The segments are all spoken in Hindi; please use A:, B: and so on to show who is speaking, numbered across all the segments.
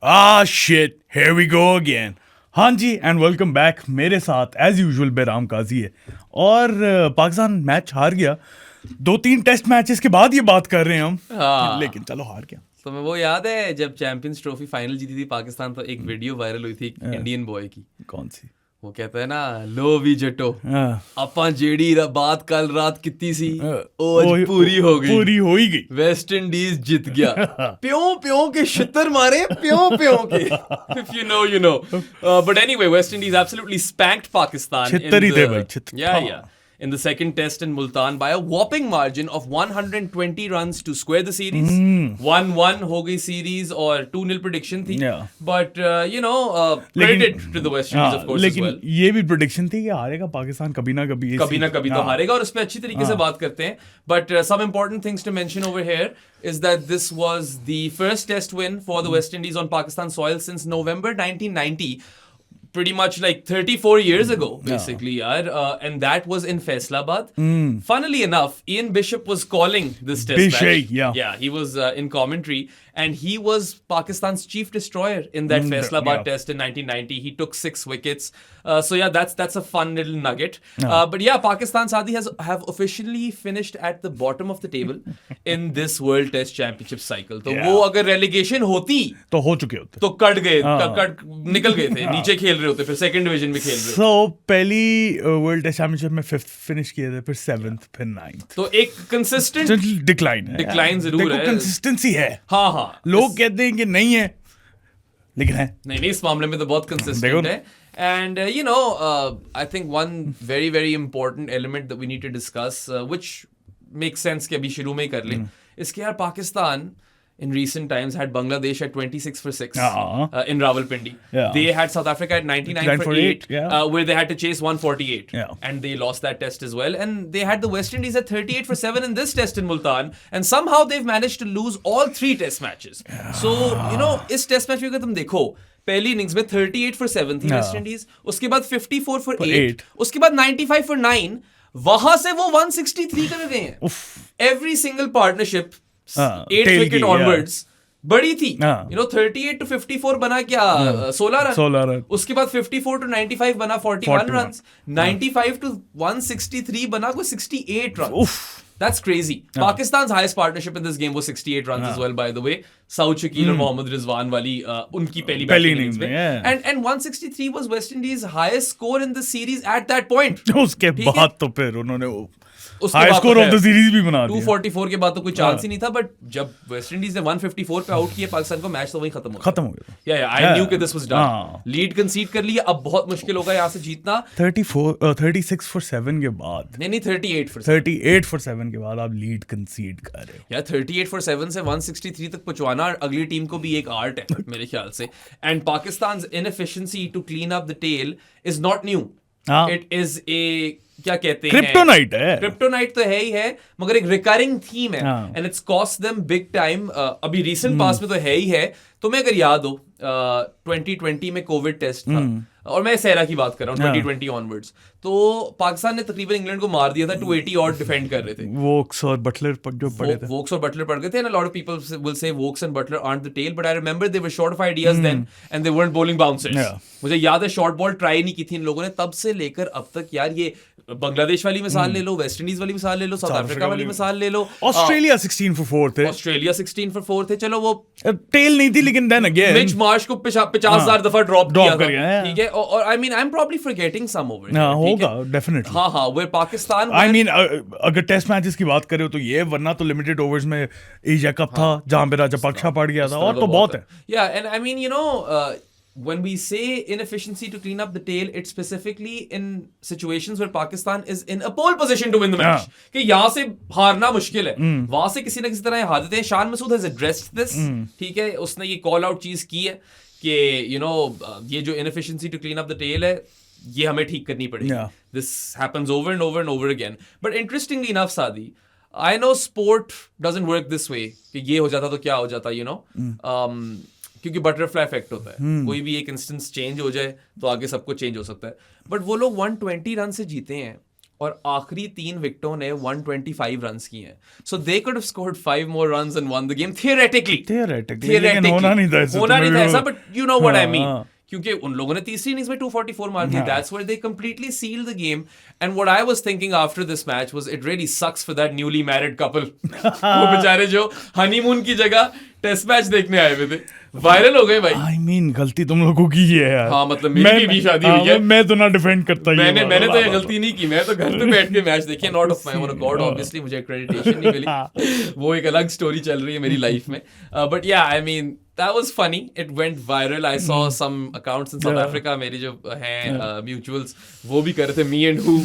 A: Shit, here we go again. हाँ जी, एंड वेलकम बैक. मेरे साथ एज यूजुअल बेराम काजी है. और पाकिस्तान मैच हार गया. 2-3 टेस्ट मैचेस के बाद ये बात कर रहे हैं हम.
B: हाँ।
A: लेकिन चलो हार गया.
B: तो मैं वो याद है जब चैंपियंस ट्रॉफी फाइनल जीती थी पाकिस्तान, तो एक वीडियो वायरल हुई थी इंडियन बॉय की.
A: कौन सी?
B: वो कहता है ना, लो भी जटो अपा जेड़ी बात कल रात कितनी सी आज पूरी हो गई.
A: पूरी हो ही गई.
B: वेस्ट इंडीज जीत गया. प्यों प्यों के शितर मारे, प्यों प्यों के. If you know, you know. But anyway, West Indies absolutely spanked Pakistan.
A: छितर ही थे भाई, छितर.
B: Yeah. In the second test in Multan by a whopping margin of 120 runs to square the series. 1-1 हो गई series और 2-0 prediction थी.
A: Yeah.
B: But credit to the West Indies of course as well.
A: लेकिन ये भी प्रेडिक्शन थी कि हारेगा पाकिस्तान कभी ना कभी
B: तो हारेगा, और उस पर अच्छी तरीके से बात करते हैं. But some important things to mention over here is that this was the first test win for the West Indies on Pakistan soil since November 1990. Pretty much like 34 years ago, basically, yaar. And that was in Faisalabad. Funnily enough, Ian Bishop was calling this test match. Yeah, he was in commentary, and he was Pakistan's chief destroyer in that Faisalabad test in 1990. He took 6 wickets. So yeah, that's a fun little nugget. But yeah, Pakistan Saadi have officially finished at the bottom of the table in this World Test Championship cycle. तो वो अगर relegation होती
A: तो हो चुके होते,
B: तो निकल गए थे, नीचे खेल रहे होते, फिर सेकंड डिवीजन में खेल रहे.
A: So पहली वर्ल्ड टेस्ट चैंपियनशिप में 5th फिनिश किए थे, फिर 7th, फिर 9th.
B: तो एक कंसिस्टेंट डिक्लाइन जरूर है.
A: कंसिस्टेंसी है.
B: हाँ.
A: लोग कहते हैं कि नहीं है, लेकिन है.
B: नहीं, इस मामले में तो बहुत कंसिस्टेंट है. And I think one very very important element that we need to discuss, which makes sense कि अभी शुरू में ही कर लें, इसके यार Pakistan in recent times had Bangladesh at 26 for 6 in Rawalpindi. They had South Africa at 99 for 8, where they had to chase 148, and they lost that test as well. And they had the West Indies at 38 for 7 in this test in Multan, and somehow they've managed to lose all 3 test matches. So इस test match में अगर तुम देखो, पहली इनिंग्स में 38 for 7 थी वेस्ट इंडीज, उसके बाद 54 for 8, उसके बाद 95 for 9, वहां से वो 163 कर गए हैं. Every single partnership 8 wicket onwards बड़ी थी. 38 to 54 बना क्या 16 रन. उसके बाद 54 to 95 बना 41 रन. 95 to 163 बना कोई 68 run. That's crazy. Pakistan's highest partnership in this game was 68 runs as well, by the way. Saud Shakil और मोहम्मद रिजवान वाली उनकी पहली इनिंग्स में. And 163 was West Indies' highest score in the series at that point.
A: उसके बाद तो फिर उन्होंने high score of the series भी बना दिया.
B: 244 के बाद तो कोई चांस ही नहीं था. बट जब वेस्ट इंडीज ने 154 पे आउट किया पाकिस्तान को, मैच तो वहीं खत्म हो गया. आई न्यू कि दिस वाज डन. लीड कंसीड कर लिया, अब बहुत मुश्किल होगा यहाँ से जीतना.
A: 36 for 7 के बाद,
B: नहीं 38 for 7
A: के बाद आप लीड कंसीड कर रहे हो.
B: यार 38 for 7 से 163 तक पहुंचवाना अगली टीम को भी एक आर्ट है मेरे ख्याल से. And Pakistan inefficiency to clean up the tail is not new. It is a क्या कहते हैं, क्रिप्टोनाइट तो है ही है, मगर एक रिकरिंग थीम है. And it's cost them big time. अभी रीसेंट पास में तो है ही है. तुम्हें अगर याद हो 2020 में कोविड टेस्ट था, और मैं सहरा की बात कर रहा हूँ 2020 ऑनवर्ड्स, तो पाकिस्तान ने तकरीबन इंग्लैंड को मार दिया था. 280 और डिफेंड कर रहे थे.
A: वोक्स और बटलर जो पड़े थे.
B: वोक्स और बटलर पड़ गए थे. And a lot of people will say Woakes and Buttler aren't the tail, but I remember they were short of ideas then and they weren't bowling bouncers. मुझे याद है शॉर्ट बॉल ट्राई नहीं की थी इन लोगों ने. तब से लेकर अब तक यार, ये बांग्लादेश वाली मिसाल ले लो, वेस्ट इंडीज वाली मिसाल ले लो, साउथ अफ्रीका वाली मिसाल ले लो,
A: ऑस्ट्रेलिया 16 for 4 थे.
B: चलो वो
A: टेल नहीं थी, लेकिन देन अगेन
B: मिच मार्श को 50,000 दफा ड्रॉप किया था. ठीक है. और I mean I am probably forgetting some over.
A: होगा डेफिनेटली.
B: हाँ वेयर पाकिस्तान,
A: आई मीन अगर टेस्ट मैचेस की बात करें तो ये, वरना तो लिमिटेड ओवर्स में एशिया कप था जहां पे राजापक्षा पड़ गया था, और तो बहुत है.
B: या and I mean when we say inefficiency to clean up the tail, it's specifically in situations where Pakistan is in a pole position to win the match. कि यहाँ से हारना मुश्किल है, वहां से किसी ना किसी तरह हार देते हैं. Shan Masood has addressed this. ठीक है, उसने ये कॉल आउट चीज की है कि ये जो inefficiency to clean up the tail है, ये हमें ठीक करनी पड़ेगी. This happens over and over and over again. But interestingly enough, Saadi, I know sport doesn't work this way. कि ये हो जाता तो क्या हो जाता, क्योंकि बटरफ्लाई इफेक्ट होता है. कोई भी एक इंस्टेंस चेंज हो जाए तो आगे सब कुछ चेंज हो सकता है. बट वो लोग 120 रन से जीते हैं, और आखिरी 3 विकेटों ने 125 रन्स किए हैं. So they could have scored 5 more runs and won the game theoretically.
A: लेकिन होना नहीं था
B: ऐसा, but you know what I mean.
A: हाँ.
B: क्योंकि उन लोगों ने तीसरी इनिंग्स में 244 मार दिए. That's where they completely sealed the game. And what I was thinking after this match was it really sucks for that newly married couple. वो बेचारे जो हनीमून की जगह टेस्ट मैच देखने आए हुए थे, वायरल हो गए भाई.
A: I mean, गलती तुम लोगों की है यार.
B: हाँ, मतलब मेरी भी शादी हुई है.
A: मैं तो ना डिफेंड करता.
B: मैंने तो ये गलती नहीं की. मैं तो घर पे बैठ के मैच देखी. Not of my own accord, obviously मुझे एक्रेडिटेशन नहीं मिली. वो एक अलग स्टोरी चल रही है मेरी लाइफ में. बट या I mean that was funny. It went viral. I saw some accounts in South Africa. मेरी जो हैं mutuals, वो भी कर रहे थे me and who.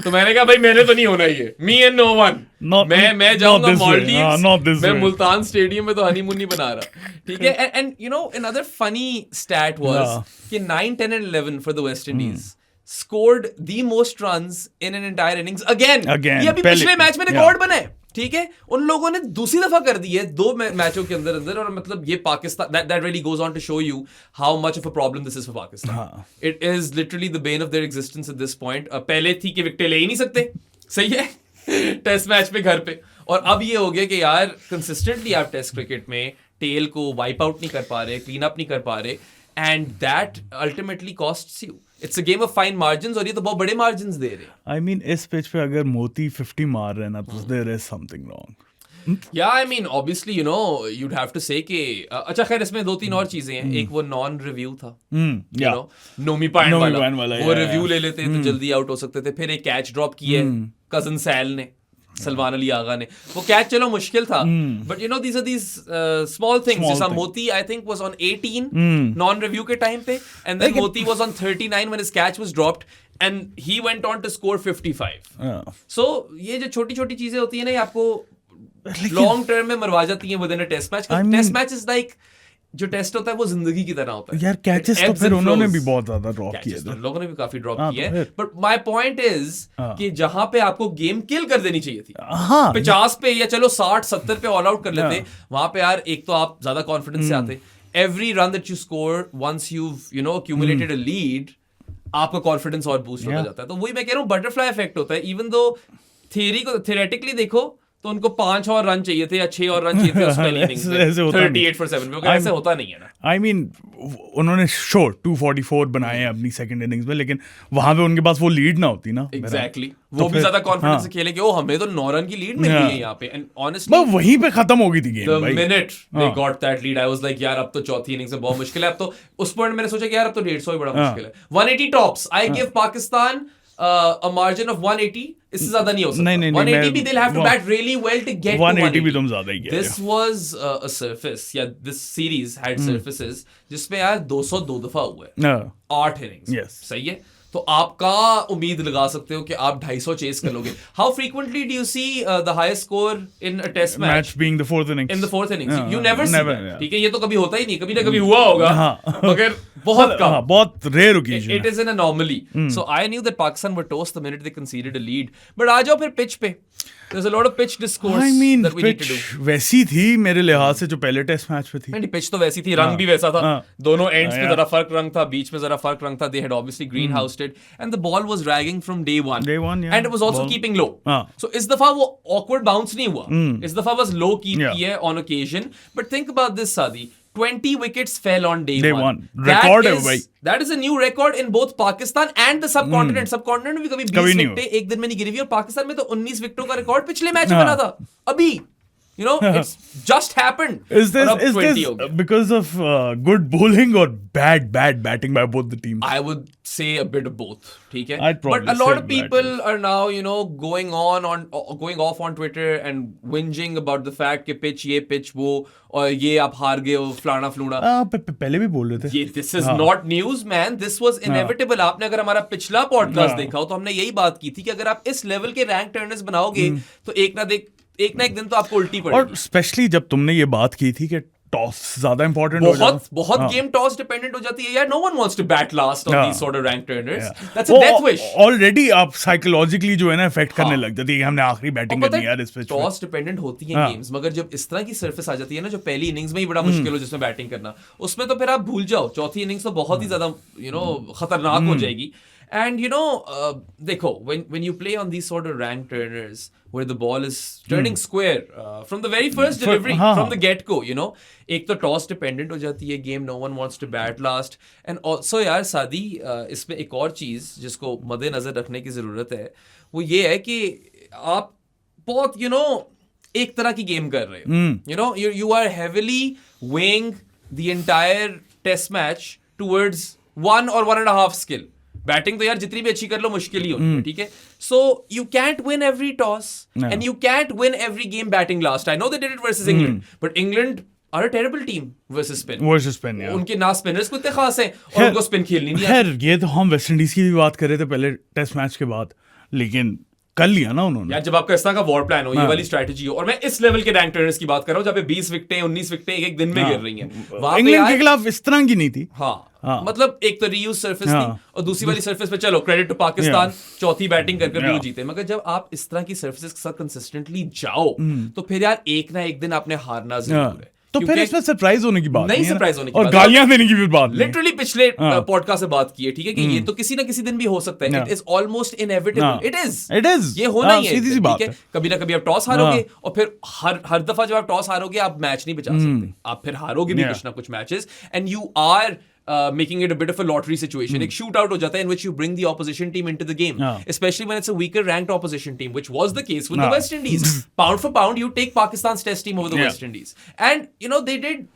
B: तो मैंने कहा भाई मैंने तो नहीं होना ये. Me and no one. मैं जाऊंगा Maldives. मैं मुल्तान स्टेडियम में तो हनीमून नहीं बना रहा. ठीक है. And you know another funny stat was कि 9, 10 and 11 for the West Indies scored the most runs in an entire innings again. ये अभी पिछले मैच में रिकॉर्ड बना है. ठीक है. उन लोगों ने दूसरी दफा कर दी है 2 मैचों के अंदर. और मतलब ये Pakistan, that really goes on to show you how much of a problem this is for Pakistan. It is literally the bane of their existence at this point. पहले थी कि विकेट ले ही नहीं सकते. सही है. टेस्ट मैच पे घर पे. और अब ये हो गया कि यार कंसिस्टेंटली आप टेस्ट क्रिकेट में टेल को वाइप आउट नहीं कर पा रहे, क्लीन अप नहीं कर पा रहे, and that ultimately costs you. It's a game of fine margins और ये तो बहुत बड़े मार्जिन्स दे रहे हैं.
A: आई मीन इस पिच पे अगर मोती 50 मार रहे हैं ना तो there is something wrong.
B: Yeah I mean obviously you know you'd have to say कि अच्छा खैर इसमें 2-3 और चीजें हैं. एक वो नॉन रिव्यू था, यू नो नोमी पाइन वाला, वो रिव्यू ले लेते तो जल्दी आउट हो सकते थे. फिर एक कैच ड्रॉप किए कजन सैल ने, सलमान अली आगा ने. वो कैच चलो मुश्किल था, but you know these are these small things. जैसा Motie I think was on 18 non review के टाइम पे, and then Motie was on 39 when his catch was dropped and he went on to score 55. So ये जो छोटी छोटी चीजें होती है ना, ये आपको लॉन्ग टर्म में मरवा जाती हैं with in a test match. Test match is like जो टेस्ट होता है वो जिंदगी की तरह होता है
A: यार. कैचेस तो फिर उन्होंने भी बहुत ज्यादा ड्रॉप किए थे.
B: लोगों ने भी काफी ड्रॉप किए हैं. बट माय पॉइंट इज कि जहां पे आपको गेम किल कर देनी चाहिए थी 50 पे या चलो 60-70 पे ऑल आउट कर लेते, वहां पे यार एक तो आप ज्यादा कॉन्फिडेंस से आते. Every run that you score once you know accumulated a lead, आपका कॉन्फिडेंस और बूस्ट होता जाता है. तो वही मैं कह रहा हूँ, बटरफ्लाई इफेक्ट होता है. इवन दो थियरी को थ्योरेटिकली देखो तो उनको 5 और रन चाहिए थे या 6 और रन चाहिए थे उस पहली इनिंग्स में 38 for 7 पे. ऐसे होता नहीं है ना.
A: आई मीन उन्होंने श्योर 244 बनाए अपनी सेकंड इनिंग्स में, लेकिन वहां पे उनके पास वो लीड ना होती ना.
B: एग्जैक्टली. वो भी ज्यादा कॉन्फिडेंस से खेले कि ओ हमें तो 9 रन की लीड मिल गई है यहाँ पे. एंड ऑनेस्टली
A: वहीं पे खत्म हो गई थी game.
B: The minute they got that lead I was like यार अब तो चौथी इनिंग्स में बहुत मुश्किल है. अब तो उस पॉइंट मैंने सोचा कि यार अब तो 150 ही बड़ा मुश्किल है. 180 tops. I give Pakistan a margin of 180. इससे ज्यादा नहीं हो सकता. 180 भी they'll have to bat really well to get
A: 180 भी तुम ज्यादा ही.
B: This was a surface, yeah, this series had surfaces जिसमें यार 200 2 दफा हुआ है 8 innings. सही है. तो आपका उम्मीद लगा सकते हो कि आप 250 चेस कर लोगे. How frequently do you see the highest score in a test match
A: being the fourth innings?
B: In the fourth innings you never see that. ठीक है. ये तो कभी होता ही नहीं. कभी ना कभी हुआ होगा मगर बहुत कम.
A: बहुत rare occasion.
B: It is an anomaly. So I knew that Pakistan were toast the minute they considered a lead. But आ जाओ फिर पिच पे. There's a lot of pitch discourse that we need to do.
A: वैसी थी मेरे लिहाज से जो पहले टेस्ट मैच पे थी.
B: नहीं, पिच तो वैसी थी, रंग भी वैसा था. दोनों एंड्स पे जरा फर्क रंग था, बीच में जरा फर्क रंग था. They had obviously greenhoused it and the ball was dragging from day one.
A: Yeah.
B: And it was also keeping low. So इस दफा वो awkward bounce नहीं हुआ. इस दफा बस low keep किया on occasion. But think about this, Saadi. 20 wickets fell on day one.
A: Record है भाई.
B: That is a new record in both Pakistan and the subcontinent. Subcontinent में भी कभी 20 विकेटें एक दिन में नहीं गिरी हुई. और पाकिस्तान में तो 19 विकेटों का रिकॉर्ड पिछले मैच में बना था. अभी you know it's just happened.
A: Is this because of good bowling or bad batting by both the teams?
B: I would say a bit of both. ठीक है. But a lot of people are now you know going off on Twitter and whinging about the fact कि pitch ये pitch वो और ये आप हार गए हो फलाना फ्लूना.
A: पहले भी बोल रहे थे.
B: ये this is not news man. This was inevitable. आपने अगर हमारा पिछला पॉडकास्ट देखा हो तो हमने यही बात की थी कि अगर आप इस लेवल के रैंक टर्नर्स बनाओगे तो एक ना एक दिन तो आपको उल्टी पड़ेगी.
A: और स्पेशली जब तुमने ये बात की थी कि टॉस ज्यादा इंपॉर्टेंट हो जाता है.
B: बहुत गेम टॉस डिपेंडेंट हो जाती है यार. No one wants to bat last on these sort of rank turners. That's a death wish.
A: Already आप साइकोलॉजिकली जो है ना इफेक्ट करने लग जाती है कि हमने आखिरी बैटिंग करनी है यार इस पे.
B: टॉस डिपेंडेंट होती है गेम्स, मगर जब इस तरह की सरफेस आ जाती है ना जो पहली इनिंग्स में ही बड़ा मुश्किल हो जिसमें बैटिंग करना, उसमें तो फिर आप भूल जाओ. चौथी इनिंग्स तो बहुत ही ज्यादा यू नो खतरनाक हो जाएगी. And देखो, when you play on these sort of rank turners where the ball is turning square from the very first delivery, from the get go, एक तो टॉस डिपेंडेंट हो जाती है game, no one wants to bat last, and also यार सादी इसमें एक और चीज जिसको मद्देनजर रखने की जरूरत है, वो ये है कि आप बहुत एक तरह की गेम कर रहे हो, you are heavily weighing the entire test match towards 1 or 1.5 skill. Batting तो यार जितनी भी अच्छी कर लो मुश्किल ही होती है, ठीक है? So you can't win every toss and you can't win every game batting last. I know they did it versus England, but England are a terrible team versus spin. उनके ना स्पिनर्स को इतने खास हैं और उनको स्पिन खेलनी नहीं आती.
A: ये तो हम वेस्ट इंडीज की भी बात कर रहे थे पहले टेस्ट मैच के बाद, लेकिन कर लिया ना उन्होंने.
B: यार जब आपका इस तरह का वॉर प्लान हो, ये वाली स्ट्रेटजी हो, और मैं इस लेवल के रैंक टर्नर्स की बात कर रहा हूं जहां पे 20 विकेटें 19 विकेटें एक दिन में गिर रही हैं.
A: इंग्लैंड के खिलाफ इस तरह की नहीं थी.
B: हाँ. मतलब एक तो रीयूज सरफेस थी और दूसरी वाली सरफेस पे चलो क्रेडिट टू पाकिस्तान, चौथी बैटिंग करके भी वो जीते. मगर जब आप इस तरह की सरफेसेस के साथ कंसिस्टेंटली जाओ तो फिर यार एक ना एक दिन आपने हारना जरूर है.
A: तो फिर इसमें सरप्राइज होने की बात
B: नहीं, सरप्राइज होने की
A: और गालियां देने की भी बात.
B: लिटरली पिछले पॉडकास्ट से बात की है, ठीक है, कि ये तो किसी ना किसी दिन भी हो सकता है. It is almost inevitable. It is ये होना ही है, ठीक है. कभी ना कभी आप टॉस हारोगे और फिर हर दफा जब आप टॉस हारोगे आप मैच नहीं बचा सकते, आप फिर हारोगे भी कुछ ना कुछ matches, and you are making it a bit of a lottery situation. एक shootout हो जाता है in which you bring the opposition team into the game, especially when it's a weaker ranked opposition team, which was the case with the West Indies. Pound for pound, you take Pakistan's test team over the West Indies, and they did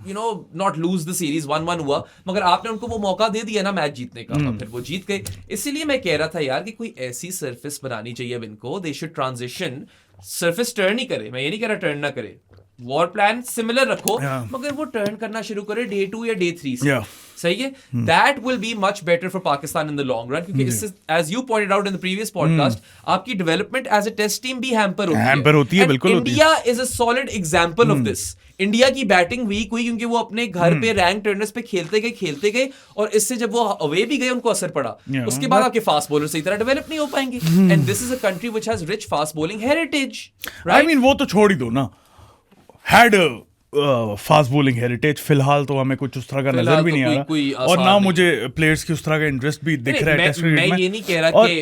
B: not lose the series. 1-1 हुआ, मगर आपने उनको वो मौका दे दिया ना मैच जीतने का, फिर वो जीत गए. इसीलिए मैं कह रहा था यार कि कोई ऐसी सरफेस बनानी चाहिए अब इनको. They should transition, surface turn ही करे. मैं ये नहीं कह रहा टर्न ना करे, वॉर प्लान सिमिलर रखो, मगर वो टर्न करना शुरू करे डे 2 या डे 3 से. सही है. That will be much better for Pakistan in the long run, क्योंकि इससे, as you pointed out in the previous podcast, आपकी development as a test team भी हैम्पर होती है. बिल्कुल. India is a solid example of this. India की बैटिंग वीक हुई क्योंकि वो अपने घर पे रैंक टर्नर्स पे खेलते गए और इससे जब वो अवे भी गए उनको असर पड़ा. उसके बाद आपके फास्ट बॉलर सही तरह डेवलप नहीं हो पाएंगे. And this is a country which has rich fast bowling heritage.
A: I mean वो तो छोड़ ही दो ना. had fast bowling heritage. फिलहाल तो हमें कुछ उस तरह का नजर भी नहीं आ रहा, और ना मुझे प्लेयर्स की उस तरह का इंटरेस्ट भी दिख रहा है टेस्ट क्रिकेट में.
B: मैं ये नहीं कह रहा कि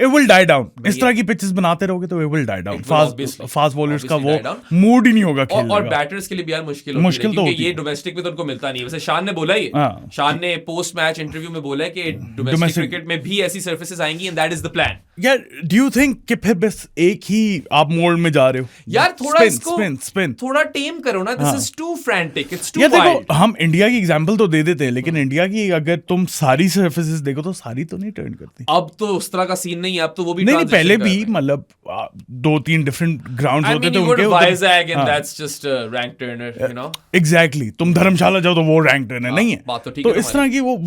A: इट विल डाई डाउन. इस तरह की पिचेस बनाते रहोगे तो it will die down. Fast bowlers का वो मूड ही नहीं होगा खेलने का.
B: और बैटर्स के लिए भी यार मुश्किल तो ये डोमेस्टिक में तो उनको मिलता नहीं है. वैसे शान ने बोला ही, शान ने पोस्ट मैच इंटरव्यू में बोला है कि डोमेस्टिक क्रिकेट में भी ऐसी सर्फेसेस आएंगी, and that is the plan.
A: यार डू यू थिंक कि फिर बस एक ही आप मोड में जा रहे हो?
B: यार थोड़ा इसको स्पिन थोड़ा टेम करो ना. This is too frantic.
A: देखो हम इंडिया की एग्जांपल तो दे देते हैं, लेकिन इंडिया की अगर तुम सारी सर्फेसेस देखो तो सारी तो नहीं टर्न करती.
B: अब तो उस तरह का सीन नहीं है. अब तो वो भी
A: नहीं, पहले भी मतलब 2-3 डिफरेंट ग्राउंड्स होते थे उनके.
B: Vizag and that's just rank Turner,
A: exactly. तुम धर्मशाला जाओ तो वो रैंक टर्नर नहीं है. तो इस तरह की वो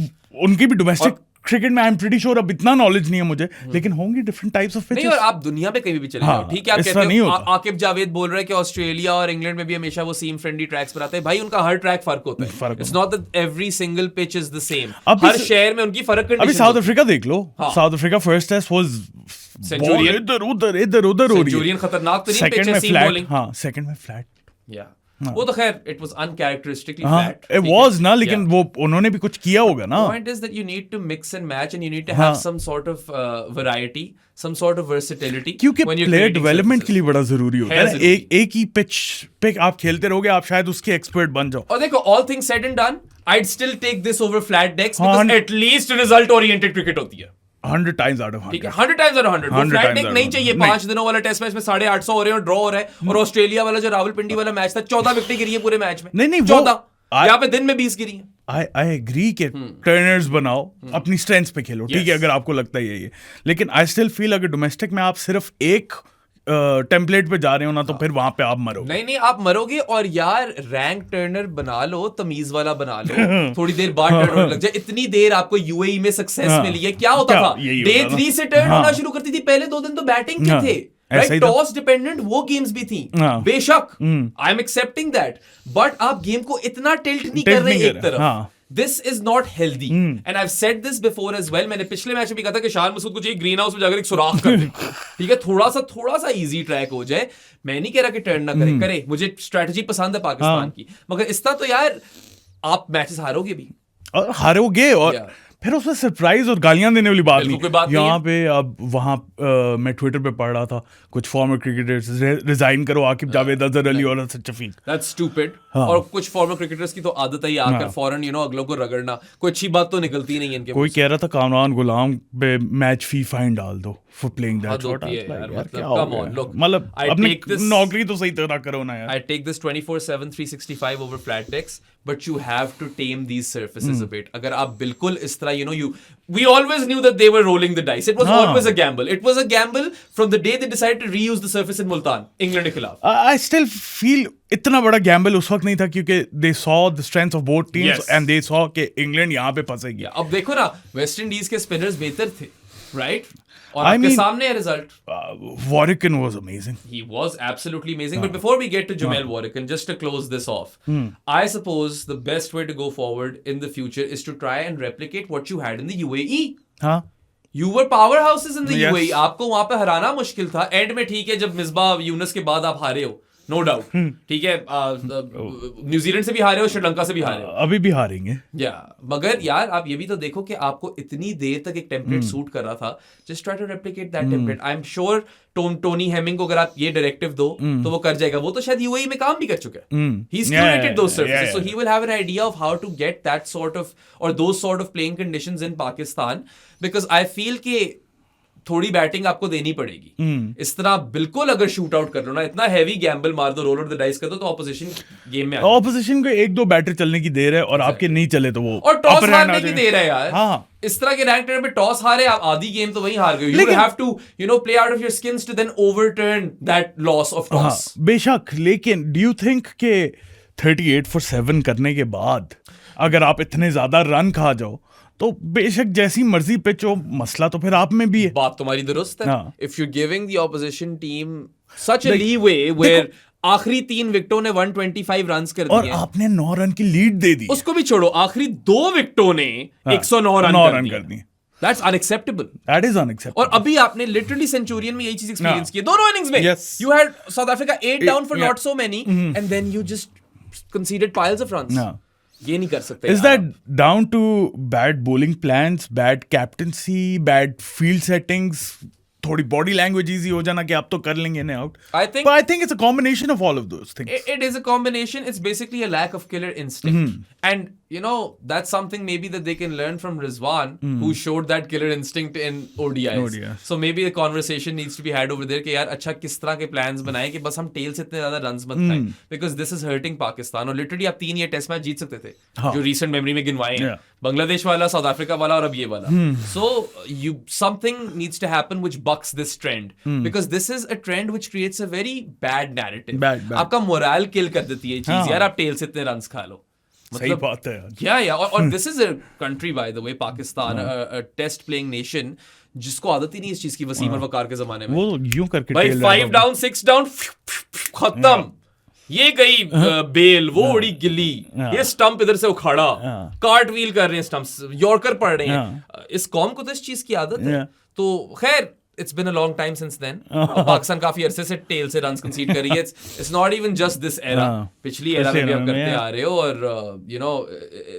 A: उनकी भी डोमेस्टिक क्रिकेट में आई एम प्रीटी श्योर, अब इतना नॉलेज नहीं है मुझे, लेकिन होंगी डिफरेंट टाइप्स ऑफ पिचेस.
B: नहीं, और आप दुनिया में कहीं भी चले जाओ, ठीक है, आप कहते हो आकिब जावेद बोल रहे हैं कि ऑस्ट्रेलिया और इंग्लैंड में भी हमेशा वो सीम फ्रेंडली ट्रैक्स पर आते हैं. भाई उनका हर ट्रैक फर्क होता है. It's not that every single pitch is the same. हर शहर में उनकी फर्क कंडीशन.
A: अभी साउथ अफ्रीका देख लो. South Africa first test was
B: Centurion,
A: इधर उधर हो रही है.
B: सेंचुरियन खतरनाक तरीन पिच है सीम बॉलिंग.
A: हां, सेकंड में फ्लैट.
B: या वो तो खैर it was uncharacteristically flat.
A: It was ना, लेकिन वो उन्होंने भी कुछ किया होगा ना.
B: Point is that you need to mix and match, and you need to have some sort of variety, some sort of versatility,
A: क्योंकि प्लेयर डेवलपमेंट के लिए बड़ा जरूरी होता है. एक ही पिच पे आप खेलते रहोगे, आप शायद उसके एक्सपर्ट बन जाओ.
B: और देखो, all things said and done, I'd still take this over flat decks because at least result oriented cricket होती है.
A: 100 times out of 100.
B: 100 times out of 100. वो फ्लैट डेक नहीं चाहिए. 5 दिनों वाला टेस्ट मैच में 850 हो रहे हैं और ड्रॉ हो रहा है. और ऑस्ट्रेलिया वाला जो रावलपिंडी वाला मैच था, 14 विकेटें गिरी है पूरे मैच में.
A: नहीं
B: 14. यहाँ पे दिन में 20 गिरी है.
A: I agree कि टर्नर्स बनाओ, अपनी स्ट्रेंथ्स पे खेलो, ठीक है, अगर आपको लगता है ये. लेकिन आई स्टिल फील अगर डोमेस्टिक में आप सिर्फ एक टेम्पलेट पे जा रहे हो ना, तो फिर वहां पे आप मरोगे.
B: नहीं आप मरोगे. और यार रैंक टर्नर बना लो, तमीज वाला बना लो. थोड़ी देर बाद टर्न लग जाए. इतनी देर आपको यूएई में सक्सेस मिली है, क्या होता था? डे 3 से टर्न होना शुरू करती थी. पहले 2 दिन तो बैटिंग के थे. टॉस डिपेंडेंट वो गेम्स भी थी, बेशक. I am accepting that, but आप गेम को इतना टिल्ट नहीं कर रहे एक तरफ. This is not healthy. And I've said this before as well. मैंने पिछले मैच में भी कहा था कि शान मसूद को चाहिए ग्रीन हाउस में जाकर एक सुराख कर दे. ठीक है, थोड़ा सा इजी ट्रैक हो जाए. मैं नहीं कह रहा कि टर्न ना करे. मुझे स्ट्रेटजी पसंद है पाकिस्तान की, मगर इस तरह तो यार आप मैचेस हारोगे भी.
A: और हारोगे, और फिर उसमें सरप्राइज और गालियां देने वाली बात
B: बिल्कुल कोई बात
A: नहीं।
B: नहीं
A: यहाँ पे अब वहाँ मैं ट्विटर पे पढ़ रहा था कुछ फॉर्मर क्रिकेटर्स रिजाइन करो, आकिब जावेद, अजहर अली और असद शफीक।
B: That's stupid.
A: हाँ।
B: और कुछ फॉर्मर क्रिकेटर्स की तो आदत है ही आकर फौरन अगलों को रगड़ना, कोई अच्छी बात तो निकलती नहीं है इनके
A: कोई कह रहा था कामरान गुलाम पे मैच फी फाइन डाल दो फॉर प्लेइंग दैट
B: हद
A: शॉट।
B: होती है यार, मतलब,
A: क्या हो
B: come on,
A: गया?
B: look,
A: मतलब
B: I
A: अपनी
B: take this-
A: नौकरी तो सही तरह करो ना यार।
B: I take this 24/7 365 over flat decks, but you have to tame these surfaces a bit. अगर आप बिल्कुल इस तरह we always knew that they were rolling the dice. It was always a gamble. It was a gamble from the day they decided to reuse the surface in Multan, England के खिलाफ.
A: I still feel इतना बड़ा गैम्बल उस वक्त नहीं था क्योंकि they saw the strengths of both teams
B: Yes.
A: and they saw कि इंग्लैंड यहाँ पे फंसेगी।
B: अब देखो ना, वेस्ट इंडीज के स्पिनर्स बेहतर थे, राइट? और
A: I
B: आपके
A: mean-
B: सामने है result.
A: Warwickon was amazing.
B: He was absolutely amazing. But before we get to Jamel Warrican, just to close this off, I suppose the best way to go forward in the future is to try and replicate what you had in the UAE.
A: हाँ
B: You were powerhouses in the
A: Yes.
B: UAE. आपको वहां पे हराना मुश्किल था. एंड में ठीक है जब मिसबाह यूनुस के बाद आप हारे हो, नो डाउट. ठीक है, न्यूजीलैंड से भी हारे हो, श्रीलंका से भी हारे हो.
A: अभी भी हारेंगे।
B: या मगर यार आप ये भी तो देखो कि आपको इतनी देर तक एक टेम्पलेट सूट कर रहा था. Just try to replicate that template. I am sure Tony Hemming को अगर आप ये डायरेक्टिव दो तो वो कर जाएगा. वो तो शायद यूएई में काम भी कर चुका है. He's curated those surfaces, so he will have an idea of how to get that sort of or those sort of playing conditions in Pakistan, because I feel कि थोड़ी बैटिंग आपको देनी पड़ेगी. इस तरह बिल्कुल अगर शूट आउट कर लो ना, इतना हैवी गैम्बल मार दो, रोल ऑफ द डाइस कर दो, तो ऑपोजिशन गेम में आ जाए.
A: ऑपोजिशन को एक दो बैटर चलने की देर है और आपके नहीं चले तो वो
B: और टॉस
A: upper hand
B: हारने
A: आ
B: की
A: जाए।
B: देर है यार.
A: हाँ।
B: इस तरह के रैंक टेबल पे टॉस हारे आप आधी गेम तो वहीं हार गए. You have to play out of your skins to then overturn that loss of
A: हाँ,
B: toss.
A: बेशक, लेकिन डू यू थिंक के 38 for 7 करने के बाद अगर आप इतने ज्यादा रन खा जाओ तो बेशक जैसी मर्जी पिच हो, मसला तो फिर आप में भी है।
B: बात तुम्हारी दुरुस्त है।
A: हाँ।
B: If you're giving the opposition team such a leeway where आखिरी 3 विकेटों ने 125 रन्स कर
A: और
B: दिए,
A: आपने 9 रन की लीड दे दी,
B: उसको भी छोड़ो, आखिरी 2 विकेटों ने 109 रन कर दिए। That's unacceptable.
A: That is unacceptable.
B: और अभी आपने लिटरली सेंचुरियन में यही चीज एक्सपीरियंस की है दोनों इनिंग्स में।
A: Yes.
B: You had South Africa 8 down for
A: Yeah.
B: not so many, and then you just conceded piles of runs.
A: Yeah.
B: ये नहीं कर सकते।
A: Is that down to bad bowling plans, bad captaincy, bad field settings, थोड़ी body language easy हो जाना कि आप तो कर लेंगे ना out?
B: I think
A: But I think it's a combination of all of those things.
B: it is a combination. It's basically a lack of killer instinct. And that's something maybe that they can learn from Rizwan, who showed that killer instinct in ODIs.
A: ODIs.
B: So maybe a conversation needs to be had over there कि यार अच्छा किस तरह के plans बनाए कि बस हम tail से इतने ज्यादा runs मत खाएं, because this is hurting Pakistan. और literally आप 3 ये टेस्ट मैच जीत सकते थे, जो recent memory में गिनवाए हैं,
A: Yeah.
B: बांग्लादेश वाला, साउथ अफ्रीका वाला और अब ये वाला. So something needs to happen which bucks this trend, because this is a trend which creates a very bad narrative.
A: Bad.
B: आपका मोरल किल कर देती है ये चीज,
A: हाँ.
B: यार आप टेल से इतने रन्स खा लो.
A: सही बात है यार.
B: या और this is a country by the way, Pakistan, a test playing nation, जिसको आदत ही नहीं इस चीज की वसीम और वकार के जमाने में.
A: वो यूं करके
B: भाई
A: tail
B: 5
A: जाता
B: down 6 down खत्म. ये गई बेल, वो उड़ी गिल्ली, ये स्टंप इधर से उखाड़ा, कार्ट व्हील कर रहे हैं स्टंप्स, यॉर्कर पड़ रहे हैं. इस कौम को तो इस चीज की आदत है. तो खैर it's been a long time since then. Pakistan काफी अरसे से टेल से रन्स कंसीड कर रही है. It's not even just this era. पिछली era में भी आप करते आ रहे हो, और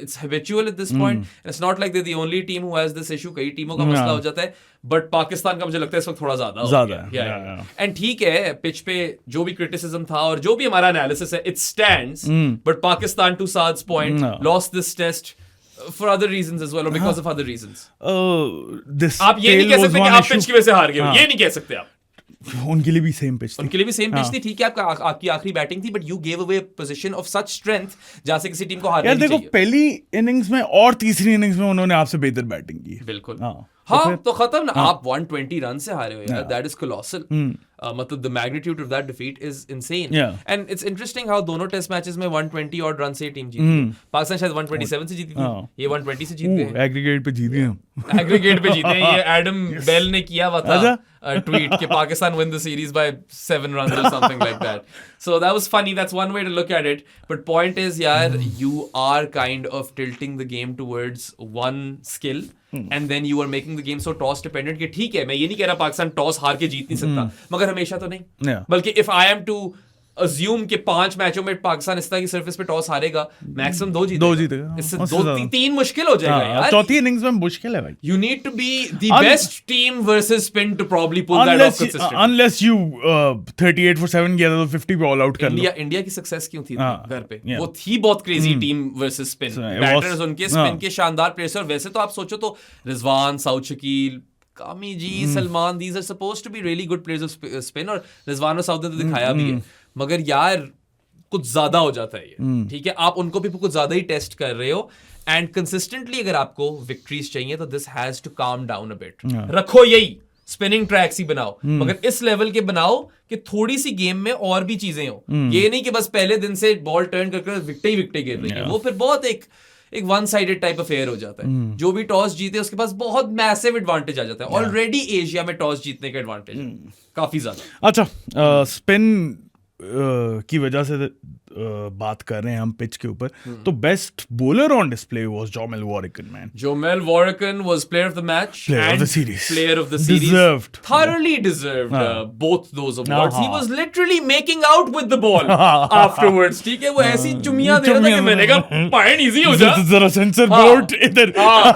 B: it's habitual at this point. And it's not like they're the only team who has this issue. कई टीमों का मसला हो जाता है, बट पाकिस्तान का मुझे लगता है इस वक्त थोड़ा ज्यादा है. एंड ठीक है, पिच पे जो भी क्रिटिसिज्म था और जो भी हमारा एनालिसिस है, it stands. But Pakistan, to Saad's point, lost this test for other reasons as well, or because of other reasons. आप ये नहीं कह सकते कि आप पिच की वजह से हार गए हो, ये नहीं कह सकते आप.
A: उनके लिए भी सेम पिच थी.
B: उनके लिए भी सेम पिच थी, ठीक है, आपकी आखिरी बैटिंग थी, but you gave away position of such strength जहां से किसी टीम को हारना
A: यार
B: नहीं
A: देखो,
B: चाहिए.
A: पहली इनिंग्स में और तीसरी इनिंग्स में उन्होंने आपसे बेहतर बैटिंग की.
B: बिल्कुल.
A: हाँ,
B: तो खत्म ना. आप 120 रन से हारे हो यार, दैट इज कोलोसल. मतलब the magnitude of that defeat is insane. And it's interesting how दोनों टेस्ट मैचेस में 120 और रन से टीम जीती है. पाकिस्तान शायद 127 से जीती थी, ये 120 से जीते हैं.
A: एग्रीगेट पे जीत गए हम.
B: एग्रीगेट पे जीते हैं. ये एडम बेल ने किया हुआ था ट्वीट कि Pakistan win the series by 7 runs or something like that. So that was funny. That's one way to look at it. But point is, yaar, you are kind of tilting the game towards one skill. And then you are making the game so toss dependent कि ठीक है, मैं ये नहीं कह रहा पाकिस्तान टॉस हार के जीत नहीं सकता, मगर हमेशा तो नहीं. बल्कि if I am to assume के 5 मैचों में पाकिस्तान इस तरह की सरफेस पे टॉस हारेगा, मैक्सिमम 2 जीतेगा। इससे 2-3 मुश्किल हो जाएगा यार।
A: चौथी इनिंग्स में मुश्किल है भाई।
B: You need to be the best team versus spin to probably pull that off consistently.
A: Unless you 38 for 7 किया था तो 50 पे ऑल आउट कर लो।
B: इंडिया की सक्सेस क्यों थी घर पे? वो थी बहुत crazy team versus spin. Batters उनके स्पिन के शानदार प्लेयर्स, और वैसे तो आप सोचो तो रिजवान, सऊद शकील, कामी जी, Salman, these are supposed to be really good players of spin, और रिजवान और सऊद ने तो दिखाया भी है। मगर यार कुछ ज्यादा हो जाता है ये, ठीक है? आप उनको भी कुछ ज्यादा ही टेस्ट कर रहे हो, एंड कंसिस्टेंटली अगर आपको विक्ट्रीज चाहिए तो this has to come down a bit. रखो यही स्पिनिंग ट्रैक्स ही बनाओ, मगर इस लेवल के बनाओ कि थोड़ी सी गेम में और भी चीजें हो। ये नहीं कि बस पहले दिन से बॉल टर्न करके विकटें गिर रही है, वो फिर बहुत एक वन साइडेड टाइप अफेयर हो जाता है। जो भी टॉस जीते उसके पास बहुत मैसिव एडवांटेज आ जाता है। ऑलरेडी एशिया में टॉस जीतने का एडवांटेज है काफी ज्यादा।
A: अच्छा, स्पिन की वजह से बात कर रहे हैं हम पिच के ऊपर, तो best bowler on display was जोमेल Warrican, man.
B: जोमेल Warrican was player of the match,
A: player of the series,
B: player of the series,
A: deserved,
B: thoroughly deserved both those awards. He was literally making out with the ball afterwards, ठीक है? वो ऐसी चुमियां दे रहा था कि मैंने कहा पाइन इजी हो जा,
A: जरा सेंसर बोर्ड इधर,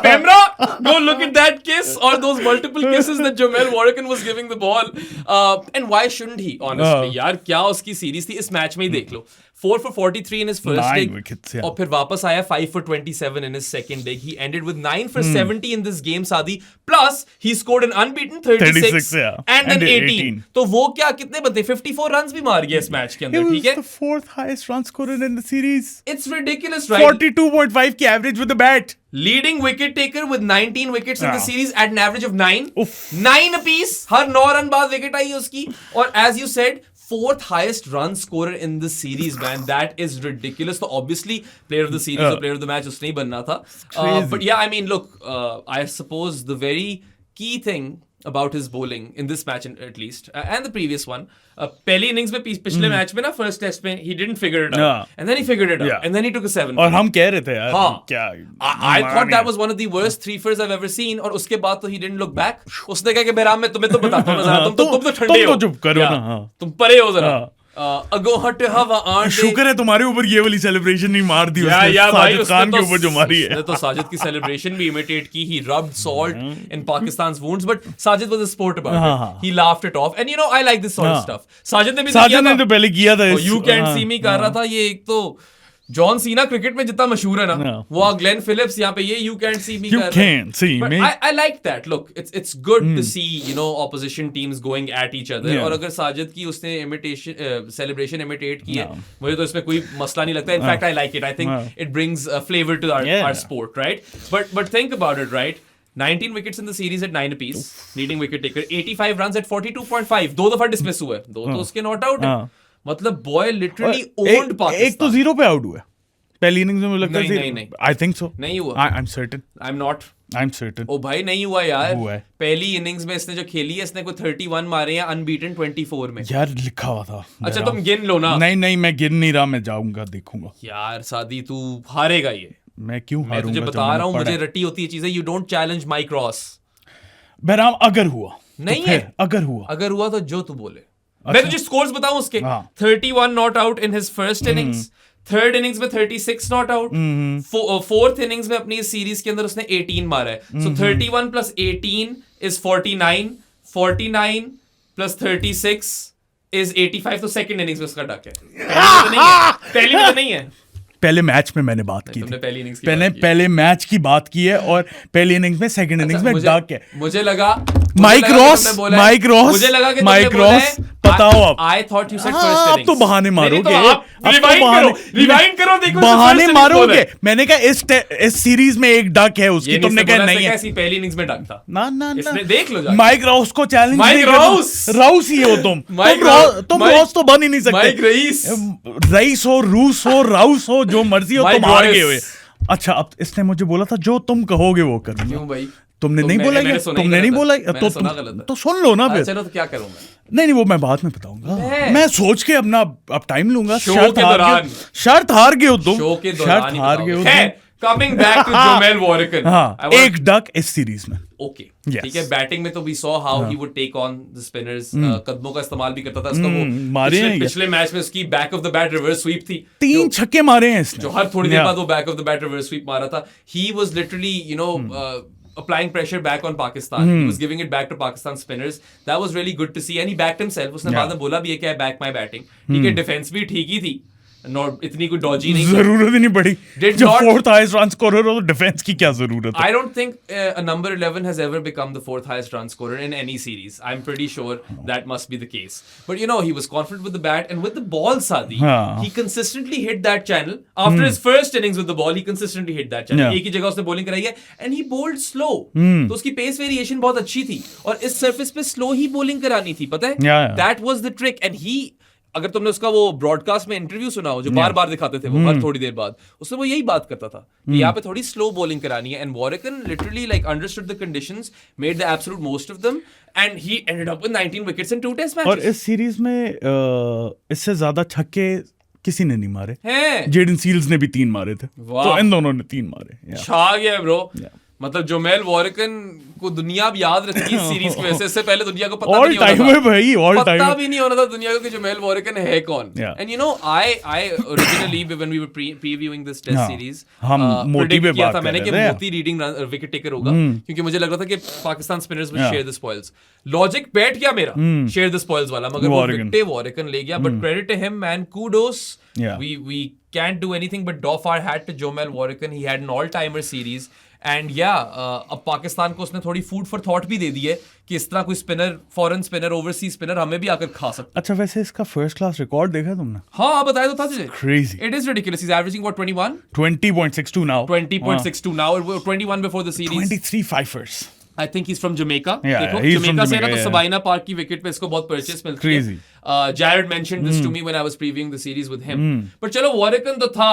B: camera go look at that kiss or those multiple kisses that Joel Warrican was giving the ball, and why shouldn't he, honestly? यार क्या उसकी सीरीज थी, इस मैच में ही देख लो। 4 for 43 in his first leg, और फिर वापस आया 5 for 27 in his second leg. He ended with 9 for 70 in this game, Saadi. Plus, he scored an unbeaten 36 and then 18. तो वो क्या, कितने बनते? 54 runs भी मार गया इस मैच के अंदर, ठीक है?
A: He was the 4th highest run scorer in the series.
B: It's ridiculous, right?
A: 42.5 की average with the bat.
B: Leading wicket taker with 19 wickets in the series at an average of 9. 9 apiece. Her 9 run बाद विकेट आई उसकी, और as you said, 4th highest run scorer in the series, man. That is ridiculous. So obviously, player of the series or player of the match उसने ही बनना था. But yeah, I mean, look, I suppose the very key thing about his bowling in this match at least, and the previous one, पहली innings में पिछले मैच में ना, first test में he didn't figure it out, and then he figured it out, and then he took a 7.
A: और हम कह रहे थे यार, क्या
B: I thought that was one of the worst 3-4s I've ever seen, और उसके बाद तो he didn't look back. उसने कहा कि बेराम, मैं तुम्हें तो बताता हूँ ना, तुम तो ठंडे हो,
A: चुप करो ना,
B: तुम परे हो जरा। अगोहट हवा आंटे,
A: शुक्र है तुम्हारे ऊपर ये वाली सेलिब्रेशन नहीं मार दी उसने, साजिद खान के ऊपर जो मारी है।
B: तो साजिद की सेलिब्रेशन भी इमिटेट की, he rubbed salt in Pakistan's wounds, but Sajid was a sport about it. He laughed it off, and you know I like this sort of stuff. Sajid ने तो
A: पहले किया था,
B: You Can't See Me कर रहा था, ये एक तो जॉन सीना क्रिकेट में जितना मशहूर है ना, वो ग्लेन फिलिप्स यहाँ पे ये You Can't See Me कर रहा है। I like that. Look, it's good to see, you know, opposition teams going at each other. और अगर साजिद की उसने celebration imitate की है, मुझे तो इसमें कोई मसला नहीं लगता. In fact, I like it. I think it brings flavor to our sport, right? But think about it, right? 19 wickets in the series at 9 apiece. Leading wicket taker, 85 runs at 42.5. 2 दफा डिसमिस हुए, 2 तो उसके नॉट आउट है। मतलब बॉय लिटरली ओन्ड पाकिस्तान।
A: एक तो 0 पे आउट हुआ पहली इनिंग्स में, मुझे लगता है।
B: नहीं,
A: आई थिंक सो।
B: नहीं हुआ।
A: I am certain.
B: I am not.
A: I am certain.
B: ओ भाई नहीं हुआ यार। पहली इनिंग्स में इसने जो खेली है, इसने कोई 31 मारे हैं अनबीटन 24 में।
A: यार लिखा हुआ था।
B: अच्छा तुम गिन लो ना।
A: नहीं मैं गिन नहीं रहा, मैं जाऊंगा देखूंगा।
B: यार सादी तू हारेगा ये।
A: मैं क्यों हारूंगा?
B: मैं तुझे बता रहा हूँ, मुझे रटी होती है चीजें। You don't challenge my cross.
A: Bahram अगर हुआ
B: नहीं है,
A: अगर हुआ तो
B: जो तू बोले। मैं तुझे स्कोर्स बताऊं उसके। 31 not out in his first innings, third innings में 36 नॉट आउट, फोर्थ इनिंग्स में अपनी इस सीरीज के अंदर उसने 18 मारा है। सो 31 प्लस 18 इज 49, 49 प्लस 36 इज 85। तो सेकंड इनिंग्स में उसका डक है। पहली में तो नहीं है।
A: पहले मैच में मैंने बात की थी, पहले मैच की बात की है, और पहली इनिंग्स में सेकंड इनिंग्स में डक है।
B: मुझे लगा
A: माइक रॉस बताओ आप।
B: I thought you said first innings.
A: तो बहाने मारोगे,
B: रिवाइंड करो देखो,
A: बहाने मारोगे। मैंने कहा इस सीरीज में एक डक है उसकी, तुमने कहा नहीं है।
B: ऐसी पहली इनिंग्स में डक था
A: ना
B: इसने, देख लो।
A: माइक रॉस को चैलेंज, राउस ही हो तुम रॉस तो बन ही नहीं सकते। रईस हो, रूस हो, राउस हो, जो मर्जी हो, तुम हार गए हुए। अच्छा अब इसने मुझे बोला था जो तुम कहोगे वो करूंगा।
B: क्यों भाई?
A: तुमने नहीं बोला, तुमने नहीं बोला तो सुन लो ना फिर।
B: चलो तो क्या करूं मैं?
A: नहीं वो मैं बाद में बताऊंगा। मैं सोच के अब टाइम लूंगा।
B: शर्त
A: हार गए हो तुम,
B: शो के
A: शर्त हार गए हो तुम।
B: Coming back to Jomel Warrican.
A: हाँ, एक डक इस सीरीज में.
B: Okay.
A: Yes.
B: ठीक है, बैटिंग में तो we saw how he would take on the spinners. कदमों का इस्तेमाल भी करता था. उसका वो
A: मारे हैं
B: पिछले मैच में उसकी back of the bat reverse sweep थी.
A: 3 छक्के मारे हैं इसने.
B: जो हर थोड़ी देर बाद वो back of the bat reverse sweep मारा था. He was literally, applying pressure back on Pakistan. He was giving it back to Pakistan spinners. That was really good to see. And he backed himself. उसने बाद में बोला भी है कि I back my batting. ठीक है, डिफेंस भी ठीक ही थी. Not इतनी कोई dodgy नहीं.
A: जरूरत ही नहीं पड़ी. जब fourth highest run scorer हो तो डिफेंस की क्या जरूरत है?
B: I don't think a number 11 has ever become the 4th highest run scorer in any series. I'm pretty sure that must be the case. But he was confident with the bat and with the ball, Sadi. He consistently hit that channel. After his first innings with the ball, he consistently hit that channel. एक ही जगह उसने bowling कराई है and he bowled slow. तो उसकी pace variation बहुत अच्छी थी और इस surface पे slow ही bowling करानी थी, पता है? That was the trick and अगर तुमने उसका वो ब्रॉडकास्ट में इंटरव्यू सुना हो जो बार-बार दिखाते थे वो हर थोड़ी देर बाद, उसमें वो यही बात करता था कि यहाँ पे थोड़ी स्लो बॉलिंग करानी है. And Warrican literally like understood the conditions, made the absolute most of them and he ended up with 19 wickets in 2 test matches.
A: और इस सीरीज में इससे ज्यादा छक्के किसी ने नहीं मारे
B: हैं.
A: जेडन सील्स ने भी 3 मारे थे. तो इन दोनों ने 3 मारे.
B: छा गया ब्रो. मतलब जोमेल Warrican को दुनिया अब याद रखती है इस सीरीज की वजह से. इससे पहले दुनिया को पता भी नहीं होता था. पता भी नहीं होता था दुनिया को कि जोमेल Warrican है कौन. And I originally when we were previewing this test series
A: मोती पे
B: किया था मैंने कि मोती रीडिंग विकेट टेकर होगा क्योंकि मुझे लग रहा था कि Pakistan spinners will share the spoils. Logic बैठ गया मेरा शेयर द स्पॉइल्स वाला, मगर वो विकेट Warrican ले गया. But credit to him man, kudos. We can't do anything but doff our hat to Jomel Warrican. He had an all-timer series. And अब पाकिस्तान को उसने थोड़ी फूड फॉर थॉट भी दे दी है कि इस तरह कोई spinner, foreign spinner, overseas spinner हमें भी आकर खा सकता है.
A: अच्छा, वैसे इसका फर्स्ट क्लास रिकॉर्ड देखा तुमने?
B: हाँ, बताया तो था तुझे.
A: Crazy.
B: It is ridiculous. He's averaging what, 21?
A: 20.62 now.
B: 20.62 now. 21 before the series.
A: 23 fifers.
B: I think he's from Jamaica.
A: देखो,
B: Jamaica से ना तो Sabina Park की विकेट पे इसको बहुत परचेस मिलती है. Jared mentioned this to me when I was previewing the series with him. But चलो Warrican तो था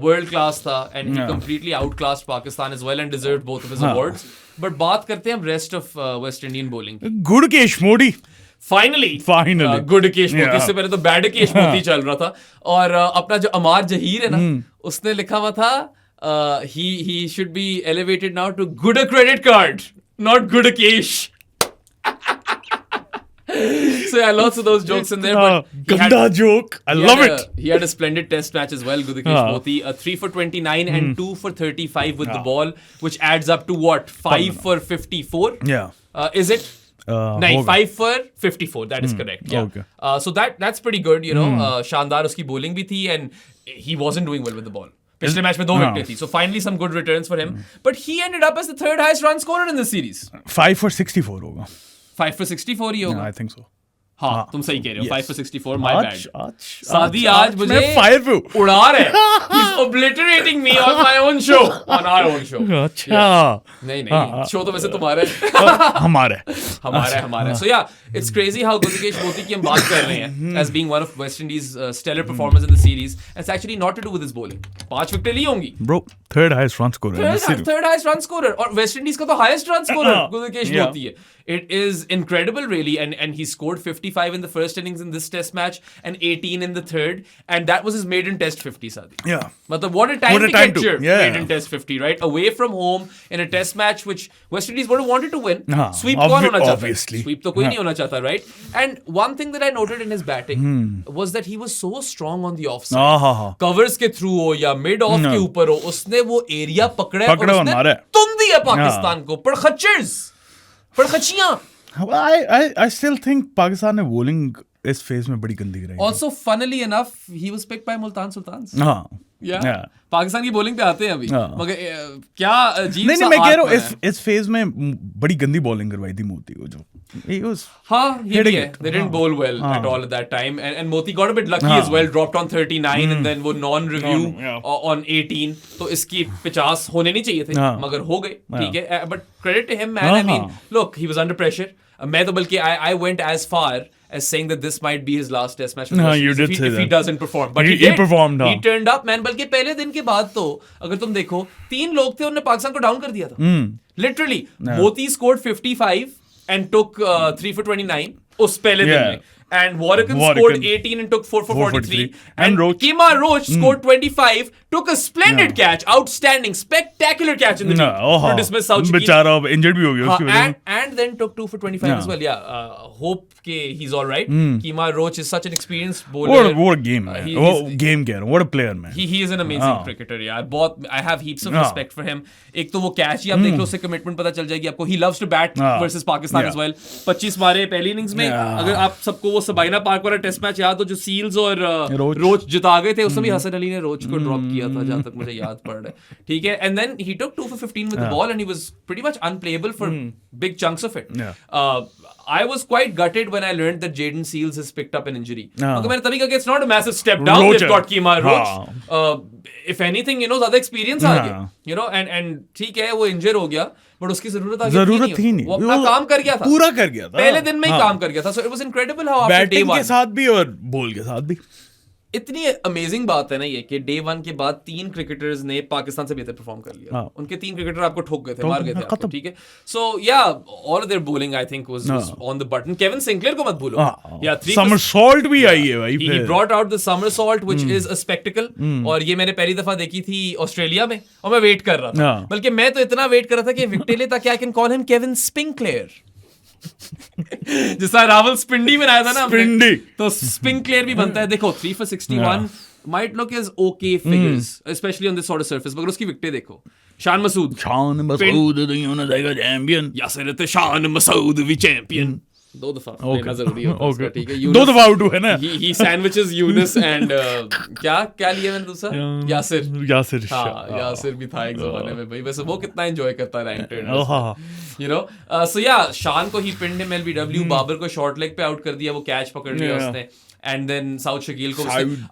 B: world class था and he completely outclassed Pakistan as well and deserved both of his awards. But बात करते हैं rest of West Indian bowling.
A: गुड़केश Modi.
B: Finally. गुड़केश Modi. इससे पहले तो बैडकेश मोदी चल रहा था. और अपना जो अमार जहीर है ना, उसने लिखा हुआ था he should be elevated now to good a credit card, not good a cash. So yeah, lots of those jokes in there. But
A: ganda joke. I love it.
B: He had a splendid test match as well, Gudakesh Moti. 3 for 29 and 2 for 35 with the ball, which adds up to what? 5 for 54?
A: Yeah.
B: Is it? No, 5 for 54. That is correct. Yeah.
A: Okay.
B: So that's pretty good, शानदार उसकी bowling भी थी and he wasn't doing well with the ball. पिछले मैच में 2 विकेट थी. So finally some good returns for him. But he ended up as the 3rd highest run scorer in this series.
A: 5 for 64 होगा.
B: 5 for 64 ही होगा.
A: I think so.
B: हाँ, तुम सही कह रहे हो. 5 for 64, my bad.
A: सादी
B: आज मुझे उड़ा रहे. He's obliterating me on my own show, on our own show.
A: अच्छा.
B: नहीं, शो तो वैसे तुम्हारा है. हमारा. So yeah, it's crazy how Gudakesh Moti की हम बात कर रहे हैं as being one of West Indies' stellar performers in the series. It's actually not to do with his bowling. 5 विकेटें ली होंगी.
A: Bro, 3rd highest run scorer.
B: Third highest run scorer. और West Indies का तो highest run scorer Gudakesh Moti है. It is incredible, really, and he scored 55 in the first innings in this test match and 18 in the third, and that was his maiden test 50, Sadi.
A: Yeah.
B: But what a time to capture maiden test 50, right? Away from home in a test match which West Indies would have wanted to win. Sweep कौन होना चाहता है? Sweep तो कोई नहीं होना चाहता, right? And one thing that I noted in his batting was that he was so strong on the offside. Covers के through हो या mid off के ऊपर हो, उसने वो area पकड़ा है और उसने तुम दिया पाकिस्तान को. पर खचियां.
A: I still think पाकिस्तान ने bowling इस फेज में बड़ी गंदी रही.
B: Also, funnily enough, he was picked by Multan Sultans.
A: हाँ.
B: Yeah. पाकिस्तान की बॉलिंग पे आते हैं अभी. मगर क्या अजीब सा.
A: नहीं, मैं कह रहा हूँ इस फेज में बड़ी गंदी बॉलिंग करवाई थी मोती को जो.
B: हाँ, ये भी है. They didn't bowl well at all at that time, and Moti got a bit lucky as well. Dropped on 39 and then वो non-review on 18. तो इसकी 50 होने नहीं चाहिए थे, मगर हो गए. ठीक है. But credit to him, man. I mean, look, he was under pressure. मैं तो बल्कि I went as far as saying that this might be his last test match.
A: You did say that.
B: If he doesn't perform, but he performed. He turned up, man. बल्कि पहले दिन के बाद तो अगर तुम देखो 3 लोग थे उन्होंने पाकिस्तान को डाउन कर दिया था. Literally, Moti scored 55 and took 3 for 29 उस पहले दिन में. and Warrican scored 18 and took 4 for 43.
A: And Roach.
B: Kemar Roach scored 25, took a splendid catch, outstanding, spectacular catch in the lead to dismiss South Shakil.
A: बेचारा अब injured भी हो गया उसकी वजह से.
B: And then took 2 for 25 as well. Yeah, hope ke he's all right. Kemar Roach is such an experienced bowler.
A: What a game, man. Game killer. What a player, man.
B: He is an amazing cricketer. Yeah, I have heaps of respect for him. एक तो वो कैच ही आप देख लो, उससे कमिटमेंट पता चल जाएगी आपको. He loves to bat versus Pakistan as well. 25 मारे पहली इनिंग्स में. अगर आप सबको वो सबीना पार्क वाला टेस्ट मैच याद हो जो सील्स और रोच जिता गए थे, उसमें भी हसन अली ने रोच को ड्रॉप किया था, जहां तक मुझे याद पड़ रहा है. ठीक है, and then he took 2 for 15 with the ball and he was pretty much unplayable for big chunks of it. I was quite gutted when I learned that Jaden Seals has picked up an injury. Okay, मैंने तभी कहा it's not a massive step down. They've got Kemar Roach. If anything, ज़्यादा एक्सपीरियंस आ गया, and ठीक है वो इंजर हो गया, बट उसकी जरूरत ही नहीं. वो अपना काम कर गया था, पूरा कर गया था, पहले दिन में ही काम कर गया था. So it was incredible how after day 1
A: के साथ भी और बॉल के साथ भी.
B: इतनी अमेजिंग बात है ना ये कि डे 1 के बाद 3 क्रिकेटर्स ने पाकिस्तान से बेहतर परफॉर्म कर लिया. उनके 3 क्रिकेटर आपको ठोक गए थे, मार गए थे आपको. ठीक है, सो या all of their bowling I think was on the button. Kevin Sinclair को मत भूलो. या
A: समरसॉल्ट भी आई है भाई.
B: He brought out the somersault which is a spectacled. और ये मैंने पहली दफा देखी थी ऑस्ट्रेलिया में और मैं वेट कर रहा था. बल्कि मैं तो इतना वेट कर रहा था कि विकेट ले ताकि I can call him Kevin Spinclair. जिसका रावल स्पिंडी में आया था ना,
A: स्पिंडी,
B: तो स्पिंक्लेयर भी बनता है. देखो 3 for 61 might look as okay figures, especially on this sort of surface, मगर उसकी विकेटें देखो. शान मसूद चैंपियन, यासिर शान मसूद भी चैंपियन. 2 दफा लेना जरूरी होता है उसका. ठीक है,
A: 2 दफा आउट हुए ना.
B: he sandwiches यूनुस and क्या लिया मैंने दूसरा, यासिर. यासिर भी था एक जमाने में भाई. वैसे वो कितना एंजॉय करता rank Turner, you know. So yeah, शान को ही पिंड में LBW. बाबर को शॉर्ट लेग पे आउट कर दिया, वो कैच पकड़ लिया उसने. And then South Shakil ko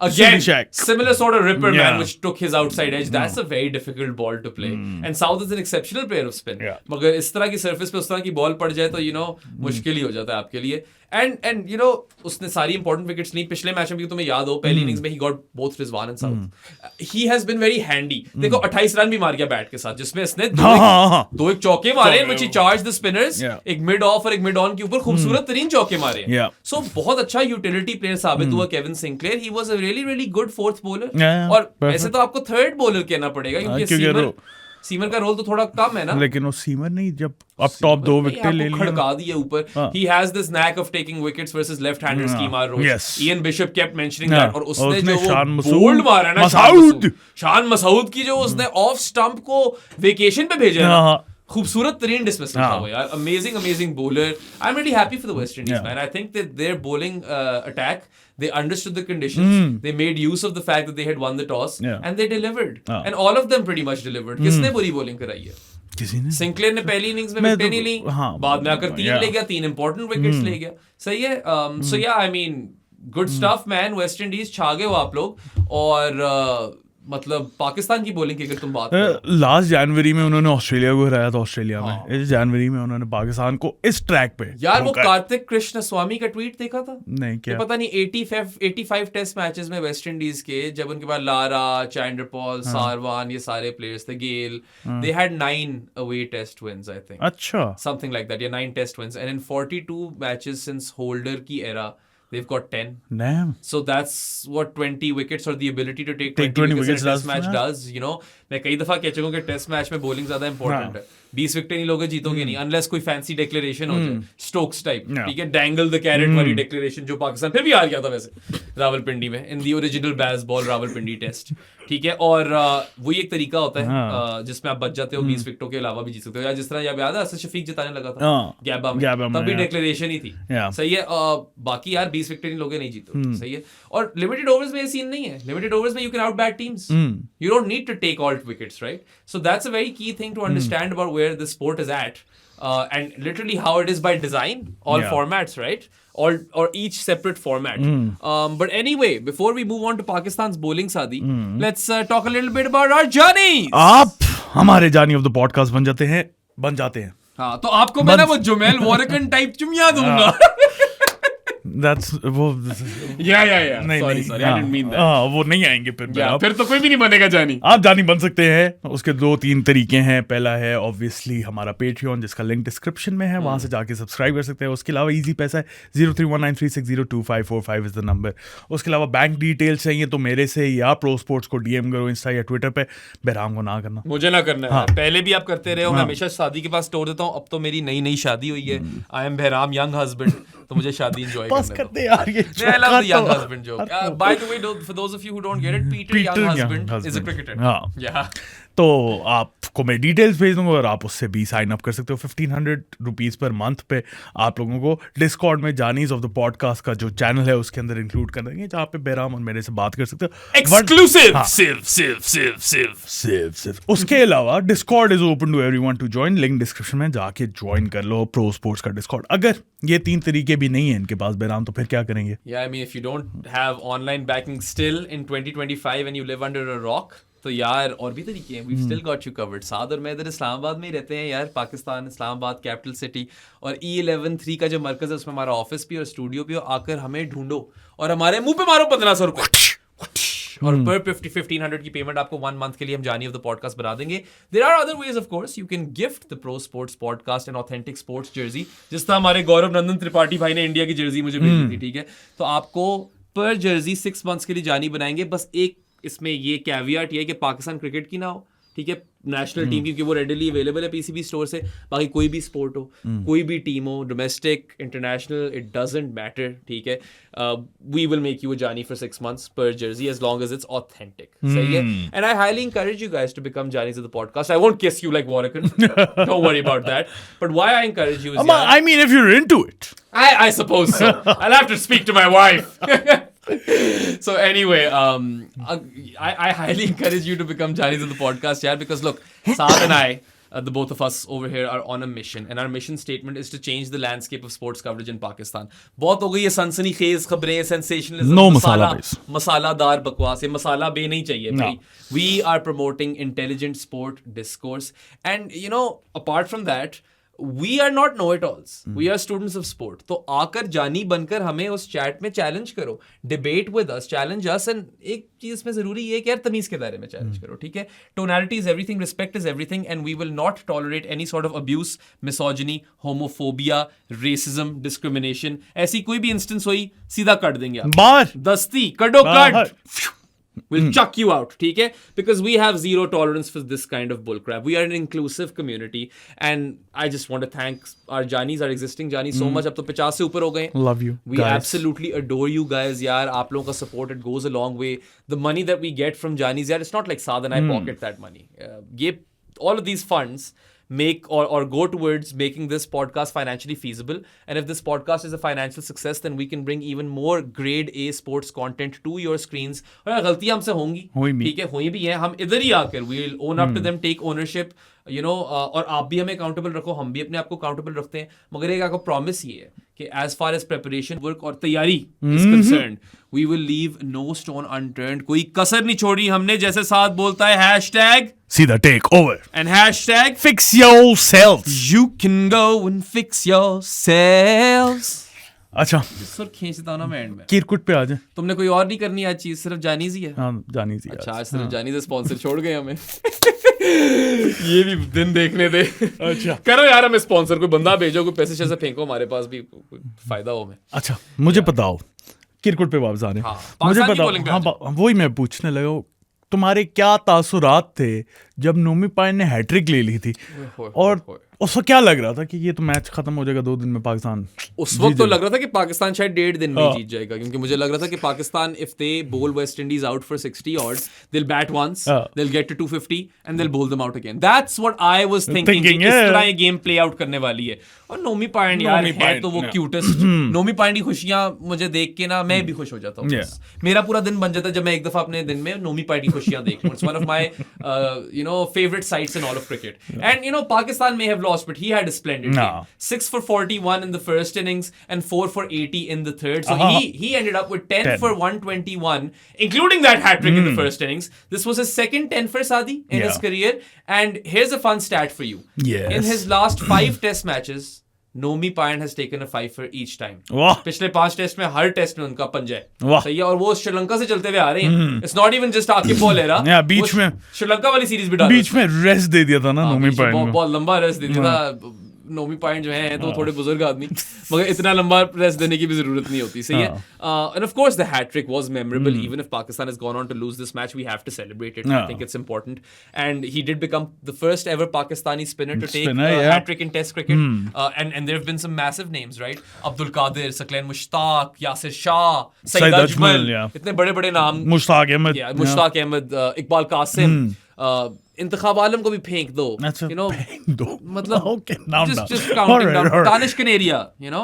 B: again similar sort of ripper man which took his outside edge. That's a very difficult ball to play. And South is an exceptional player of spin. मगर इस तरह की सरफेस पे उस तरह की बॉल पड़ जाए तो मुश्किल ही हो जाता है आपके लिए. And उसने सारी इंपॉर्टेंट विकेट्स ली. पिछले मैच में भी तुम्हें याद हो, पहली इनिंग्स में he got both Rizwan and South. He has been very handy. देखो 28 रन भी मार गया बैट के साथ, जिसमें इसने दो एक चौके मारे which he charged the spinners. एक मिड ऑफ और एक मिड ऑन के ऊपर खूबसूरत तरीन चौके मारे. So बहुत अच्छा यूटिलिटी प्लेयर साबित हुआ Kevin Sinclair. He was a really really good fourth bowler. और वैसे तो आपको थर्ड बॉलर कहना पड़ेगा क्योंकि सीमर का रोल तो थोड़ा कम है ना.
A: लेकिन वो सीमर नहीं, जब अब टॉप 2 विकेट ले लिया,
B: खड़का दिए ऊपर. He has this knack of taking wickets versus left-handers. Kemar Roach. Ian Bishop kept mentioning that. और उसने जो बोल्ड मारा ना शान मसूद की, जो उसने ऑफ स्टंप को वेकेशन पे भेजा ना, खूबसूरत तरीन डिसमिसल था वो यार. Amazing bowler. I am really happy for the West Indies man. I think that their bowling attack, they understood the conditions. They made use of the fact that they had won the toss and they delivered. And all of them pretty much delivered. किसने बुरी बॉलिंग कराई है?
A: किसी ने.
B: सिंक्लेयर ने पहली इनिंग्स में विकेट नहीं ली, बाद में आकर 3 ले गया, 3 इंपॉर्टेंट विकेट्स ले गया. सही है. So yeah, I mean good stuff man. West Indies छा गए हो आप लोग. और मतलब पाकिस्तान की बॉलिंग की अगर तुम बात करो,
A: लास्ट जनवरी में उन्होंने ऑस्ट्रेलिया को हराया था. ऑस्ट्रेलिया में इस जनवरी में उन्होंने पाकिस्तान को इस ट्रैक पे
B: यार. वो कार्तिक कृष्ण स्वामी का ट्वीट देखा था?
A: नहीं, क्या
B: पता नहीं. 85 टेस्ट मैचेस में वेस्ट इंडीज के, जब उनके पास लारा, चैंडरपॉल, सारवान, ये सारे प्लेयर्स थे, Gayle, they had 9 away test wins I think.
A: अच्छा,
B: something like that. Yeah 9 test wins. And in 42 matches since Holder की era they've got 10.
A: Damn.
B: So that's what 20 wickets or the ability to take 20 wickets in a test match does. मैं कई दफा कह चुका हूं कि टेस्ट मैच में बॉलिंग ज्यादा इंपॉर्टेंट है. 20 विकेट नहीं लोगे जीतोगे नहीं, अनलेस कोई फैंसी डिक्लेरेशन हो जाए, स्टोक्स टाइप. ठीक है, डैंगल द कैरेट वाली डिक्लेरेशन, जो पाकिस्तान फिर भी हार गया था वैसे रावलपिंडी में in the original Bazball Rawalpindi test. ठीक है, और वही एक तरीका होता है जिसमें आप बच जाते हो, 20 विकेटों के अलावा भी जीत सकते हो. या जिस तरह याद है असद शफीक जिताने लगा था गैबा में, तब भी डिक्लेरेशन ही थी. सही है. बाकी यार 20 विकेट नहीं लोगे नहीं जीतो. सही है. और लिमिटेड ओवर्स में ये सीन नहीं है. लिमिटेड ओवर्स में you can out bat teams. You don't need to take all wickets, right? So that's a very key thing to understand about where the sport is at, and literally how it is by design. All formats, right? Or each separate format. But anyway, before we move on to Pakistan's bowling, Sadi, let's talk a little bit about our journeys.
A: आप हमारे जानी ऑफ द पॉडकास्ट बन जाते हैं.
B: हाँ, तो आपको मैं ना वो जुमेल वॉरकन टाइप चुमिया दूंगा.
A: That's वो
C: या
A: नहीं
C: सॉरी
A: नहीं
C: आई डिडंट मीन दैट
A: वो नहीं आएंगे फिर आप
C: फिर तो कोई भी नहीं बनेगा जानी
A: आप जानी बन सकते हैं। उसके 2-3 तरीके हैं। पहला है ऑब्वियसली हमारा पेट्रियन, जिसका लिंक डिस्क्रिप्शन में है, वहां से जाके सब्सक्राइब कर सकते हैं। उसके अलावा इजी पैसा है 031936025545 इज द नंबर। उसके अलावा बैंक डिटेल्स चाहिए तो मेरे से या प्रो स्पोर्ट्स को डीएम करो इंस्टा या ट्विटर पे। बहराम को ना करना,
B: मुझे ना करना है। पहले भी आप करते रहे हो, मैं
A: हाँ।
B: हमेशा शादी के पास तोड़ देता हूँ। अब तो मेरी नई शादी हुई है, I am Bahram young husband, तो मुझे शादी एंजॉय
A: बस
B: करने
A: करते यार ये
B: दो। I love the young
A: तो-
B: husband joke. By the way, for those of you who don't get it, Peter Young Husband is a cricketer.
A: हाँ।
B: Yeah.
A: तो आपको मैं डिटेल्स भेज दूंगा और आप उससे भी साइन अप कर सकते हो। 1500 रुपीज़ पर मंथ पे आप लोगों को डिस्कॉर्ड में जानीज ऑफ द पॉडकास्ट का जो चैनल है उसके अंदर इंक्लूड कर देंगे, जहाँ पे बेराम और मेरे से बात कर सकते हो
C: एक्सक्लूसिव
A: हाँ। सिर्फ उसके अलावा Discord is open to everyone to join. Link description में जाके ज्वाइन कर लो प्रो स्पोर्ट्स का डिस्कॉर्ड। अगर ये 3 तरीके भी नहीं है इनके पास बेराम, तो फिर क्या करेंगे?
B: Yeah, I mean, if you don't have online backing still in 2025 and you live under a rock, तो यार और भी तरीके हैं। We've still got you covered. साद और मैं इधर इस्लामाबाद में ही रहते हैं यार, पाकिस्तान इस्लामाबाद कैपिटल सिटी, और E11 3 का जो मरकज है उसमें हमारा ऑफिस भी और स्टूडियो भी हो। आकर हमें ढूंढो और हमारे मुंह पे मारो 1500 रुपए और पर 1500 की पेमेंट आपको 1 मंथ के लिए हम जानी ऑफ द पॉडकास्ट बना देंगे। There are other ways, of course. You can gift the pro sports podcast an authentic sports jersey, जिस तरह हमारे गौरव नंदन त्रिपाठी भाई ने इंडिया की जर्सी मुझे भेजी थी, ठीक है। तो आपको पर जर्सी 6 मंथ्स के लिए जानी बनाएंगे। बस एक इसमें ये कैवियट ये है कि पाकिस्तान क्रिकेट की ना हो, ठीक है, नेशनल टीम की, क्योंकि वो रेडिली अवेलेबल है पीसीबी स्टोर से। बाकी कोई भी स्पोर्ट हो, कोई भी टीम हो, domestic international, it doesn't matter, ठीक है। We will make you a जानी for 6 months per jersey as long as it's authentic. सही है। And I highly encourage you guys to become Johnnies of the podcast. I won't kiss you like Warwick. Don't worry about that. But why I encourage you is
A: I mean, if you're into it.
B: I suppose so. I'll have to speak to my wife. So anyway, I highly encourage you to become Johnnies of the podcast, yeah, because look, Saad and I, the both of us over here are on a mission, and our mission statement is to change the landscape of sports coverage in Pakistan. बहुत हो गई ये सनसनीखेज खबरें, sensationalism,
A: No masala base.
B: मसालादार बकवास, ये मसाला बे नहीं चाहिए
A: No.
B: भाई। We are promoting intelligent sport discourse, and you know, apart from that, we are not know-it-alls. We are students of sport. तो आकर जानी बनकर हमें उस चैट में चैलेंज करो, debate with us, challenge us. And एक चीज में जरूरी है कि यार तमीज के दायरे में चैलेंज करो, ठीक है। Tonality is everything, respect is everything, and we will not tolerate any sort of abuse, misogyny, homophobia, racism, discrimination. ऐसी कोई भी इंस्टेंस हुई सीधा कट देंगे आप,
A: बाहर
B: दस्ती कटो
A: बाहर।
B: Cut. We'll chuck you out, ठीक है? Because we have zero tolerance for this kind of bullcrap. We are an inclusive community, and I just want to thank our Johnnies, our existing Johnnies, so much. अब तो 50 से ऊपर हो गए।
A: Love you,
B: We
A: guys.
B: absolutely adore you guys, यार। आप लोगों का support, it goes a long way. The money that we get from Johnnies, यार, it's not like Saad and I pocket that money. ये all of these funds make or go towards making this podcast financially feasible. And if this podcast is a financial success, then we can bring even more grade A sports content to your screens. और गलतियां हमसे होंगी,
A: हुई भी।
B: ठीक है, हुई भी हैं। हम इधर ही आकर we'll own up to them, take ownership, you know, और आप भी हमें accountable रखो, हम भी अपने आप को accountable रखते हैं। मगर एक आपको promise ये है कि as far as preparation work और तैयारी is concerned, we will leave no stone unturned. कोई कसर नहीं छोड़ी हमने। जैसे साथ बोलता है hashtag
A: सीधा take over,
B: and hashtag
A: fix yourself.
B: you can go and fix yourselves.
A: अच्छा
B: सुर खींचता हूं ना मैं एंड में।
A: किरकुट पे आ जाए।
B: तुमने कोई और नहीं करनी आज चीज, सिर्फ जानीज ही है।
A: हाँ जानी सी
B: अच्छा, आज सिर्फ जानी से स्पॉन्सर छोड़ गए हमें। ये भी दिन देखने दे।
A: अच्छा
B: करो यार, हमें स्पॉन्सर, कोई बंदा भेजो, कोई पैसे शैसे फेंको, हमारे पास भी कोई फायदा हो हमें।
A: अच्छा मुझे बताओ, किरकुट पे वापस आ रहे हैं।
B: हाँ,
A: मुझे
B: पाकिस्तान की
A: बताओ,
B: bowling पे
A: हाँ
B: आ
A: वही मैं पूछने लगा, तुम्हारे क्या तासुरात थे जब नोमी पाइन ने हैट्रिक ले ली थी, और उसको क्या लग रहा था कि ये तो मैच खत्म हो जाएगा 2 दिन में, पाकिस्तान
B: उस वक्त तो लग रहा था कि पाकिस्तान शायद 1.5 दिन में ही जीत जाएगा, क्योंकि मुझे लग रहा था कि पाकिस्तान, इफ दे बोल West Indies out for 60 odds, they'll bat once, they'll get to 250 and they'll bowl them out again. That's what I was thinking कि किस तरह ये गेम प्ले आउट करने वाली है। और नोमी पाइन यार है तो वो क्यूटेस्ट। नोमी पाइन की खुशियां मुझे देख के ना मैं भी खुश हो जाता हूँ। मेरा पूरा दिन बन जाता है जब मैं एक दफा अपने दिन में नोमी पाइन की खुशियां देख लूं। It's one of my favorite sights in all of cricket. And Pakistan may have lost, but he had a splendid game. 6 for 41 in the first innings and 4 for 80 in the third. So he ended up with 10 for 121, including that hat trick in the first innings. This was his second 10 for Sadi in his career. And here's a fun stat for you.
A: Yes.
B: In his last 5 test matches, Nomi Payan has taken a 5 for each time.
A: वाह
B: पिछले 5 टेस्ट में हर टेस्ट में उनका पंजा है,
A: वाह।
B: सही है, और वो श्रीलंका से चलते हुए आ रहे हैं. It's not even just Aqib बॉलेरा,
A: या बीच में
B: श्रीलंका वाली सीरीज भी डाल
A: बीच में रेस्ट दे दिया था ना नोमी पायन को।
B: बहुत लंबा रेस्ट दे दिया था. नोमी पायन जो है तो थोड़े बुजुर्ग आदमी, मगर इतना लंबा रेस्ट देने की भी जरूरत नहीं होती, सही है. And of course the hat trick was memorable. Even if Pakistan has gone on to lose this match, we have to celebrate it. I think it's important. And he did become the first ever Pakistani spinner to take hat trick in test cricket. And there have been some massive names, right? Abdul Qadir, Saqlain Mushtaq, Yasir Shah, Saeed Ajmal, इतने बड़े-बड़े नाम.
A: मुश्ताक अहमद,
B: मुश्ताक अहमद, इकबाल कासिम. इंतखाब आलम को भी फेंक दो, you know, मतलब just counting down. Danish Kanaria, you know,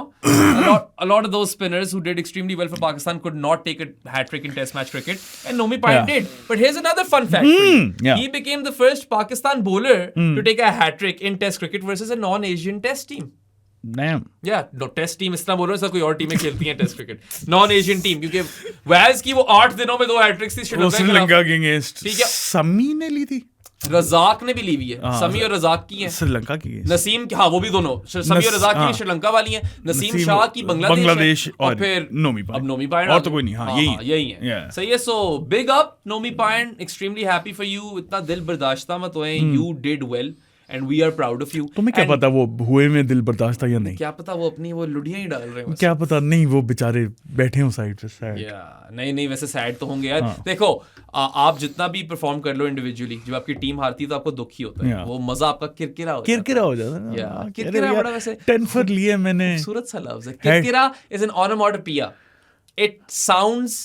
B: a lot of those spinners who did extremely well for Pakistan could not take a hat trick in Test match cricket, and Nomi Payan did. But here's another fun fact for you. He became the first Pakistan bowler to take a hat trick in Test cricket versus a non-Asian Test team.
A: Damn.
B: Yeah, no, test team इस तरह बोल रहे हैं, कोई और टीमें खेलती हैं test cricket, non Asian team, क्योंकि वैज की वो 8 दिनों में 2 हैट्रिक्स थी
A: श्रीलंका के अगेंस्ट.
B: ठीक है,
A: समी ने ली थी,
B: रजाक ने भी ली हुई है. समी और रजाक की है
A: श्रीलंका की.
B: नसीम की, हाँ वो भी दोनों, समी और रजाक की श्रीलंका वाली हैं. नसीम शाह की बांग्लादेश और फिर नोमी पायन
A: और तो कोई नहीं. हाँ
B: यही है, सही है. सो बिग अप नोमी पायन, एक्सट्रीमली हैप्पी फॉर यू. इतना दिल बर्दाश्ता मत होए, you did well and we are proud of you.
A: तुम्हें क्या पता वो हुए में दिल बर्दाश्त था या नहीं?
B: क्या पता वो अपनी वो लुढ़ियां ही डाल रहे हैं.
A: क्या पता, नहीं वो बेचारे बैठे हो साइड पे सैड.
B: नहीं वैसे सैड तो होंगे यार. देखो आप जितना भी परफॉर्म कर लो इंडिविजुअली, जब आपकी टीम हारती है तो आपको दुख ही होता है. वो मजा आपका किरकिरा हो जाता है. किरकिरा बड़ा वैसे 10
A: for लिए मैंने,
B: खूबसूरत सा लफ्ज है. किरकिरा is an onomatopoeia. It sounds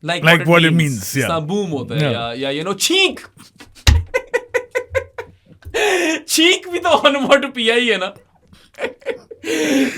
B: like
A: what it means.
B: Boom होता है या you know छींक. चीक भी तो onomatopoeia ही है ना.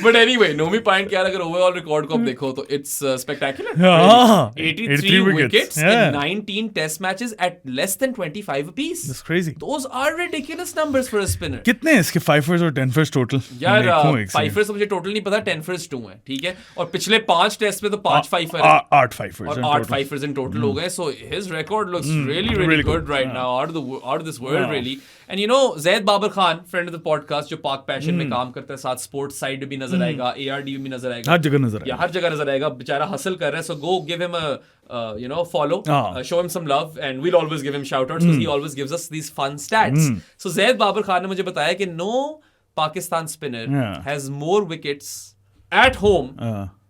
B: But anyway, Nomi Payan के यार अगर ओवरऑल रिकॉर्ड को आप देखो तो it's spectacular. 83 wickets in 19 test matches at less than 25 apiece.
A: That's crazy.
B: Those are ridiculous numbers for a spinner.
A: कितने हैं इसके 5 और 10 टोटल?
B: यार 5 तो मुझे टोटल नहीं पता, 10 2 है, ठीक है. और पिछले 5 टेस्ट में तो 5
A: 8 5
B: और 8 5 इन टोटल हो गए. So his record looks really good right now, out of this world really. And you know, Zaid Babar Khan, friend of the podcast, जो पाक पैशन में काम करता है, साथ स्पोर्ट्स साइड भी नजर आएगा, ARD में नजर आएगा,
A: हर जगह नजर
B: आएगा. बेचारा हसल कर रहा है. So go give him a follow, show him some love, and we'll always give him shout outs because he always gives us these fun stats. So Zaid Babar Khan ने मुझे बताया कि no Pakistan spinner has more wickets at home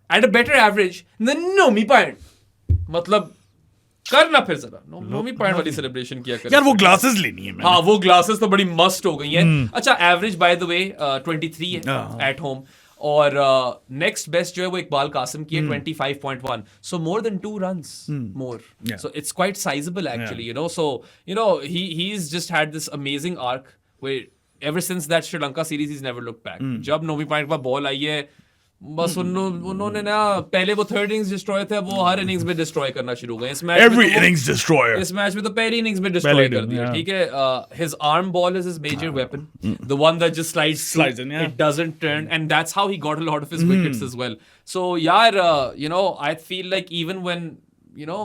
B: at a better average than Nomi Payan. मतलब करना फिर जरा नोमी पायन वाली सेलिब्रेशन किया कर
A: यार. वो ग्लासेस लेनी है.
B: हाँ वो ग्लासेस तो बड़ी मस्ट हो गई हैं. अच्छा, एवरेज बाय द वे 23 है एट होम, और नेक्स्ट बेस्ट जो है वो इकबाल कासिम की है 25.1. So more than 2 runs more. So it's quite sizeable actually, you know. So you know he's just had this amazing arc where ever since that Sri Lanka series he's never looked back. जब नोमी पायन के पास बॉल आई है, बस उन्होंने ना पहले वो 3rd innings डिस्ट्रॉय थे, वो हर इनिंग्स में डिस्ट्रॉय करना शुरू हो गए. इस मैच
A: Every innings destroyer.
B: इस मैच में तो पहली इनिंग्स में डिस्ट्रॉय कर दिया, ठीक है. His arm ball is his major weapon, the one that just slides in, it doesn't turn, and that's how he got a lot of his wickets as well. So yaar, you know, I feel like even when you know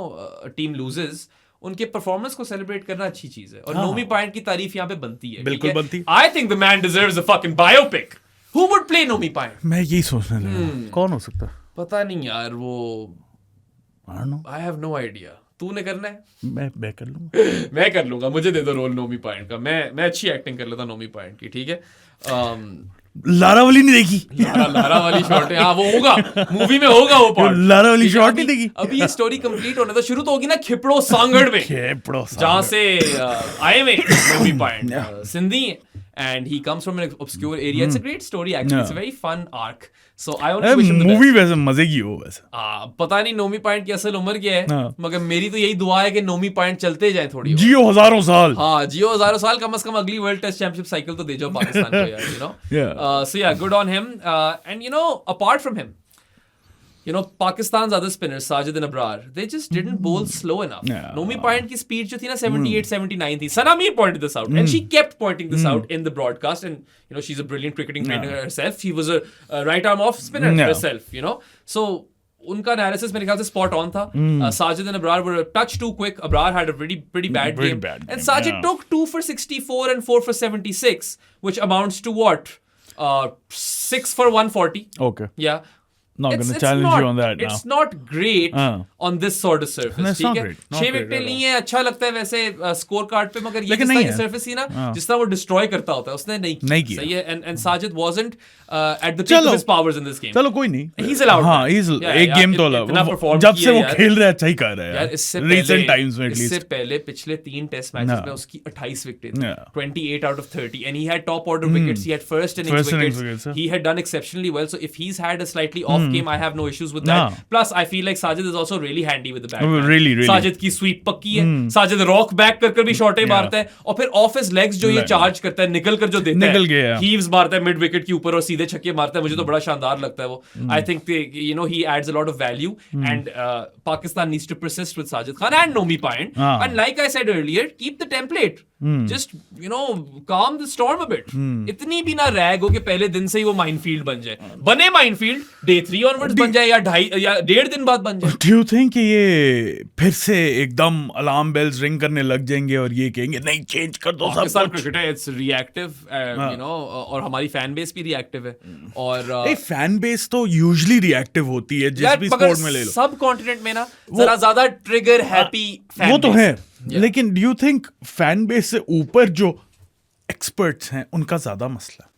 B: a team loses, उनके परफॉर्मेंस को सेलिब्रेट करना अच्छी चीज है, और नोमी पायन की तारीफ यहाँ पे बनती है.
A: बिल्कुल बनती.
B: I think the man deserves a fucking biopic. Who would play Nomi Payan?
A: मैं यही सोचने लगा. कौन हो सकता?
B: पता नहीं यार, वो I have no idea. तूने करना है?
A: मैं कर लूंगा.
B: मैं कर लूंगा, मुझे दे दो रोल नोमी पायन का. मैं अच्छी एक्टिंग कर लेता नोमी पायन की, ठीक है.
A: लारा वाली नहीं देखी?
B: लारा वाली शॉट है, हाँ वो होगा, मूवी में होगा वो पार्ट.
A: लारा वाली शॉट नहीं देखी?
B: अभी ये स्टोरी कंप्लीट होने तो शुरू तो होगी ना खिपड़ो सांगड़ में, जहाँ से आए में नोमी पायन सिंधी है. And he comes from an obscure area. It's a great story actually. It's a very fun arc. So I only wish him the best.
A: Movie वैसे मजे की हो वैसे.
B: पता नहीं नोमी पायन की असल उम्र क्या है, मगर मेरी तो यही दुआ है कि नोमी पायन चलते जाए थोड़ी.
A: जियो हजारों साल.
B: हाँ जियो हजारों साल, कम से कम अगली वर्ल्ड टेस्ट चैंपियनशिप साइकिल तो दे जाओ पाकिस्तान को यार, you know. So yeah, good on him. And you know, apart from him, you know, Pakistan's other spinners, Sajid and Abrar, they just didn't bowl slow enough. Nomi Payan की speed जो थी ना 78, 79 थी. Sana Mir pointed this out, and she kept pointing this out in the broadcast. And you know, she's a brilliant cricketing trainer herself. She was a right arm off spinner herself, you know. So उनका एनालिसिस मेरे ख्याल से स्पॉट ऑन था. Sajid and Abrar were a touch too quick. Abrar had a pretty bad game. And Sajid took 2 for 64 and 4 for 76, which amounts to what? 6 for 140.
A: Okay.
B: Yeah.
A: Not going to challenge you on that now.
B: It's not great on this sort of surface.
A: No, it's
B: ठीक
A: not
B: है?
A: great. Not
B: 6
A: great
B: विकेटें
A: at
B: ली हैं, अच्छा लगता है वैसे स्कोर कार्ड पे, मगर ये
A: लेकिन
B: जिस
A: नहीं
B: तरह की
A: है।
B: सर्फेस थी ना, जिस तरह वो डिस्ट्रॉय करता होता है, उसने नहीं किया। सही है। And Sajid wasn't at the peak
A: चलो।
B: of his powers in this game.
A: चलो कोई नहीं,
B: He's allowed
A: हाँ,
B: that.
A: he's
B: Yeah,
A: एक
B: yeah,
A: गेम तो
B: इतना
A: अलग,
B: perform
A: जब से
B: किया
A: वो
B: यार।
A: खेल रहा है अच्छा ही कर रहा है
B: यार इससे
A: recent times में at
B: इससे
A: least।
B: पहले पिछले 3 टेस्ट मैचेस
A: Yeah.
B: में उसकी 28 wicket,
A: Yeah.
B: 28 out of 30, and he had top order wickets. He had first innings
A: First innings
B: wickets.
A: wickets, yeah.
B: He had done exceptionally well. So if he's had a slightly off game, I have no issues with that.
A: Yeah.
B: Plus, I feel like Sajid is also really handy with the bat.
A: Really, really.
B: Sajid की sweep पक्की है. Sajid रॉक बैक कर भी शॉटे मारता है, और फिर ऑफ हिज लेग्स जो ये चार्ज करता है, निकल कर जो देता है,
A: निकल गया।
B: हीव्स मारता है मिड विकेट के ऊपर और सीधे छक्के मारता है, मुझे तो बड़ा शानदार लगता है वो. I think he adds a lot of value, and Pakistan needs to persist with Sajid Khan and Nomi Payant. And like I said earlier, keep the template. Just calm the storm a bit. इतनी भी ना रैग हो कि पहले दिन से ही वो माइनफील्ड बन जाए. बने माइनफील्ड, डे 3 ऑनवर्ड्स बन जाए, या 1.5 दिन बाद बन जाए.
A: Do you think ये फिर से एकदम अलार्म बेल्स रिंग करने लग जाएंगे और ये कहेंगे नहीं चेंज कर दो सब
B: पाकिस्तान
A: कुछ?
B: क्रिकेट है, इट्स रिएक्टिव, और हमारी फैन बेस भी रिएक्टिव है. और
A: फैन बेस तो यूजुअली रिएक्टिव होती है जिस भी स्पोर्ट में ले लो,
B: सब कॉन्टिनेंट में ना जरा ज्यादा ट्रिगर हैप्पी फैन
A: वो तो
B: बेस
A: है। लेकिन do you think fan base से ऊपर जो एक्सपर्ट्स हैं उनका ज्यादा मसला?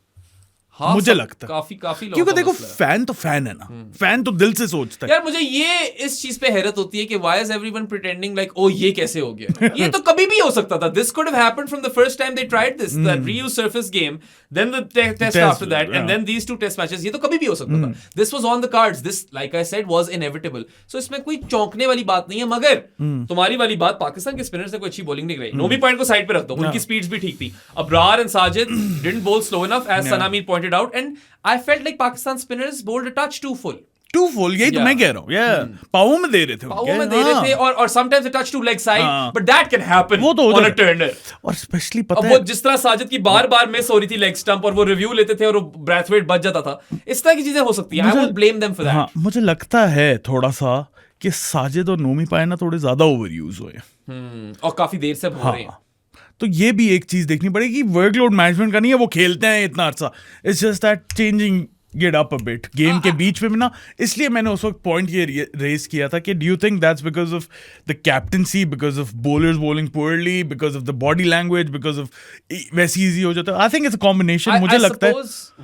B: हाँ,
A: मुझे
B: सब
A: लगता है
B: काफी लोगों
A: क्योंकि
B: का
A: देखो
B: मसला है।
A: फैन तो फैन है ना, फैन तो दिल से सोचता है।
B: यार मुझे ये इस चीज पे हैरत होती है कि why is everyone pretending like oh ये कैसे हो गया. ये तो कभी भी हो सकता था. This could have happened from the first time they tried this, the reuse surface game, then the test after that, and then these 2 test matches. ये तो कभी भी हो सकता था. This was on the cards. This like I said was inevitable. So इसमें कोई चौंकने वाली बात नहीं है. मगर तुम्हारी वाली बात, पाकिस्तान के स्पिनर्स ने कोई अच्छी बॉलिंग नहीं कराई. नोमी पॉइंट को साइड पे रख दो, उनकी स्पीड्स भी ठीक थी. अब्रार एंड साजिद डिडंट बोल slow enough as Sanamir pointed out, and I felt like Pakistan spinners bowled a touch too full.
A: Too full, यही तो मैं कह रहा हूँ. पावों में दे रहे थे,
B: पावों में दे रहे थे, और sometimes a touch to leg side, but that can happen
A: वो तो
B: on a turner.
A: और स्पेशली पता
B: अब
A: है
B: वो जिस तरह साजिद की बार-बार मिस हो रही थी लेग स्टंप, और वो रिव्यू लेते थे और वो ब्रेथवेट बच जाता था. इस तरह की चीजें हो सकती हैं. I won't blame them for that.
A: हाँ, मुझे लगता है थोड़ा सा कि साजिद और नोमी पाए ना थोड़े ज्यादा ओवर यूज हुए,
B: और काफी देर से हो रहे हैं.
A: तो ये भी एक चीज देखनी पड़ेगी. वर्कलोड मैनेजमेंट का नहीं है, वो खेलते हैं इतना अर्सा, it's just that changing gate up a bit game के बीच में भी ना. इसलिए मैंने उस वक्त पॉइंट ये रेज किया था कि do you think that's because of the captaincy, because of bowlers bowling poorly, because of the body language, because of वैसे इजी हो जाता है. I think it's a combination. मुझे लगता है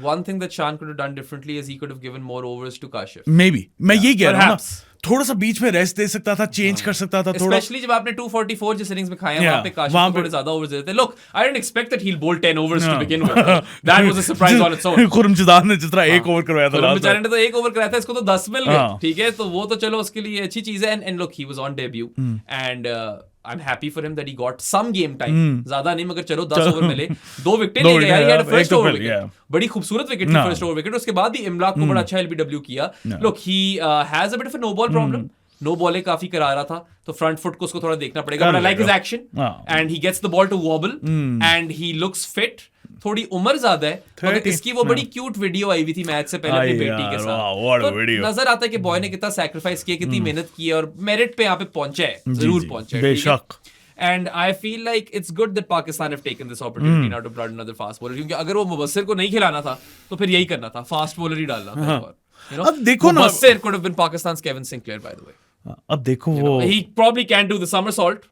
B: one thing that Shan could have done differently is he could have given more overs to Kashif.
A: May be, मैं ये कह रहा हूँ ना,
B: Perhaps.
A: थोड़ा सा बीच में रेस्ट दे सकता था, चेंज कर सकता था थोड़ा.
B: Especially जब आपने 244 जिस इनिंग्स में खाए हैं,
A: Yeah,
B: वहां पे काशिफ
A: वहां
B: को
A: पे-
B: थोड़े ज्यादा ओवर्स देते थे. Look, I didn't expect that he'll bowl 10 overs to begin with. That was a surprise on its own.
A: खुरमशिदार ने जिस तरह एक ओवर करवाया था
B: खुरम
A: last
B: बेचारे
A: time.
B: ने तो एक ओवर कराया था, इसको तो 10 मिल गए.
A: हाँ.
B: ठीक है, तो वो तो चलो उसके लिए अच्छी चीज है. And look, he was on debut, and I'm happy for him that he got some game time. ज्यादा नहीं, मगर चलो 10 ओवर मिले, 2 विकेट ले गया. He had a
A: एक
B: first
A: तो
B: over
A: पहले,
B: wicket.
A: yeah.
B: बड़ी खूबसूरत विकेट थी
A: No.
B: First over wicket. उसके बाद भी इमलाक को बड़ा अच्छा एलबीडब्ल्यू किया. Look, he has a bit of a no ball problem. No balls काफी करा रहा था, तो फ्रंट फुट को उसको थोड़ा देखना पड़ेगा. But I like his action, and he gets the ball to wobble, and he looks fit. थोड़ी उम्र ज्यादा है, मगर इसकी वो बड़ी क्यूट वीडियो आई हुई थी मैच से पहले अपनी बेटी के साथ. तो नजर आता है कि बॉय ने कितना सैक्रिफाइस किया, कितनी मेहनत की है, और मेरिट पे यहाँ पे पहुंचा है, जरूर पहुंचा है.
A: बेशक.
B: And I feel like it's good that Pakistan have taken this opportunity now to blood another fast bowler. क्योंकि अगर वो मुबस्सिर को नहीं खिलाना था, तो फिर यही करना था, फास्ट बॉलर ही डालना था.
A: अब देखो ना,
B: Mubassir could have been Pakistan's Kevin Sinclair, by the way.
A: अब देखो वो
B: He probably can't do the somersault,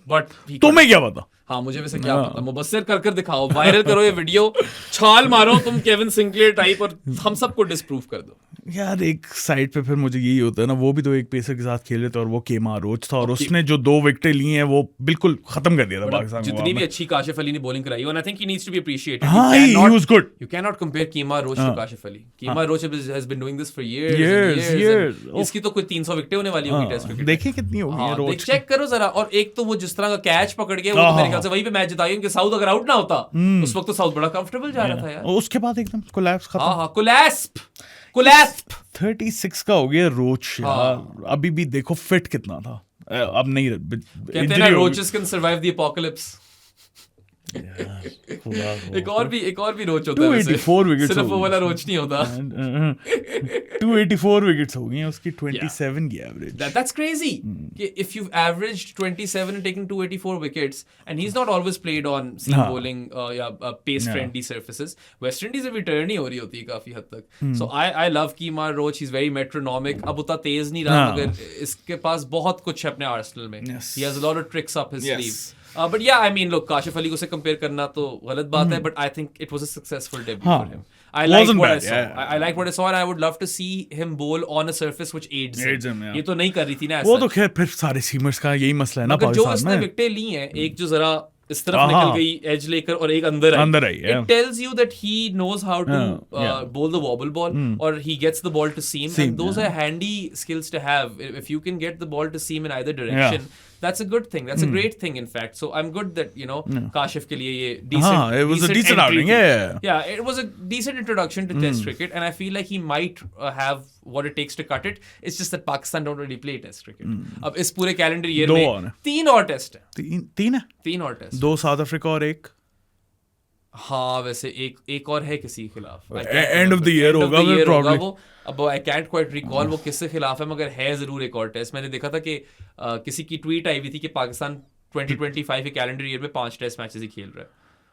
B: but he
A: तुम्हें क्या पता.
B: हाँ, मुझे वैसे क्या पता. मुबस्सिर कर दिखाओ, वायरल करो ये वीडियो, छाल मारो तुम केविन सिंक्लेयर टाइप, और हम सबको डिस्प्रूव कर दो.
A: यार एक साइड पे फिर मुझे यही होता है ना, वो भी तो एक पेसर के साथ खेले थे, और वो केमा रोच था, और उसने जो 2 विकेटें ली हैं वो बिल्कुल खत्म कर दिया था पाकिस्तान को.
B: जितनी भी अच्छी काशिफ अली ने बॉलिंग कराई, and I think he needs to be appreciated.
A: हाँ, he was good.
B: You cannot compare Keema Roach to Kashif Ali. Keema Roach has been doing this for years.
A: Years.
B: इसकी तो कोई 300 विकेटें होने वाली होगी टेस्ट क्रिकेट.
A: देखिए कितनी होगी
B: हाँ,
A: रोच.
B: चेक करो जरा. और एक तो वो जिस तरह का कैच पकड़ के, वो तो मेरे ख्याल से वहीं पे मैच जिताई. उनके साउथ अगर आउट ना होता, उस वक्त तो साउथ बड़ा कंफर्टेबल जा रहा था यार.
A: उसके बाद एकदम कोलैप्स खत्म.
B: हाँ, कोलैप्स
A: 36 का हो गया रोच यार. अभी भी देखो फिट कितना था. अब नहीं,
B: कहते हैं ना, रोचेस कैन सर्वाइव द एपोकलिप्स. एक और भी रोच होता है वैसे,
A: 284 विकेट्स
B: सिर्फ वो वाला रोच नहीं होता.
A: 284 विकेट्स हो गई हैं उसकी 27 की average.
B: That's crazy. If you've averaged 27 and taken 284 wickets, and he's not always played on seam bowling pace-friendly surfaces. West Indies में turn ही हो रही होती है काफी हद तक. So I love Kemar Roach. He's very metronomic. अब उतना तेज नहीं रहा मगर इसके पास बहुत कुछ है अपने आर्सेनल में. He has a lot of tricks up his sleeve. But yeah, I mean, look, Kashif Ali को से compare करना तो गलत बात है, but I think it was a successful debut for him. I liked what I saw. I liked what I saw, and I would love to see him bowl on a surface which aids him. ये तो नहीं कर रही थी ना ऐसा.
A: वो तो खैर फिर सारे सीमर्स का यही मसला है ना पाकिस्तान में.
B: जो उसने विकेटें ली हैं, एक जो जरा इस तरफ निकल गई एज लेकर और एक अंदर आई. It tells you that he knows how to bowl the wobble ball, or he gets the ball to seam, and those are handy skills to have. If you can get the ball to seam in either direction, that's a good thing. That's a great thing, in fact. So I'm good that, you know, Kashif ke liye ye decent.
A: It was a decent outing.
B: Yeah, it was a decent introduction to Test cricket, and I feel like he might have what it takes to cut it. It's just that Pakistan don't really play Test cricket. अब इस पूरे कैलेंडर ईयर में 3 और टेस्ट है. 3 और टेस्ट.
A: 2 साउथ अफ्रीका और 1.
B: हाँ वैसे एक और है किसी के खिलाफ.
A: एंड ऑफ द ईयर होगा
B: वो. अब आई कैंट क्वाइट रिकॉल वो किसके खिलाफ है, मगर है जरूर एक और टेस्ट. मैंने देखा था कि किसी की ट्वीट आई हुई थी कि पाकिस्तान 2025 के कैलेंडर ईयर में 5 टेस्ट मैचेस ही खेल रहा है.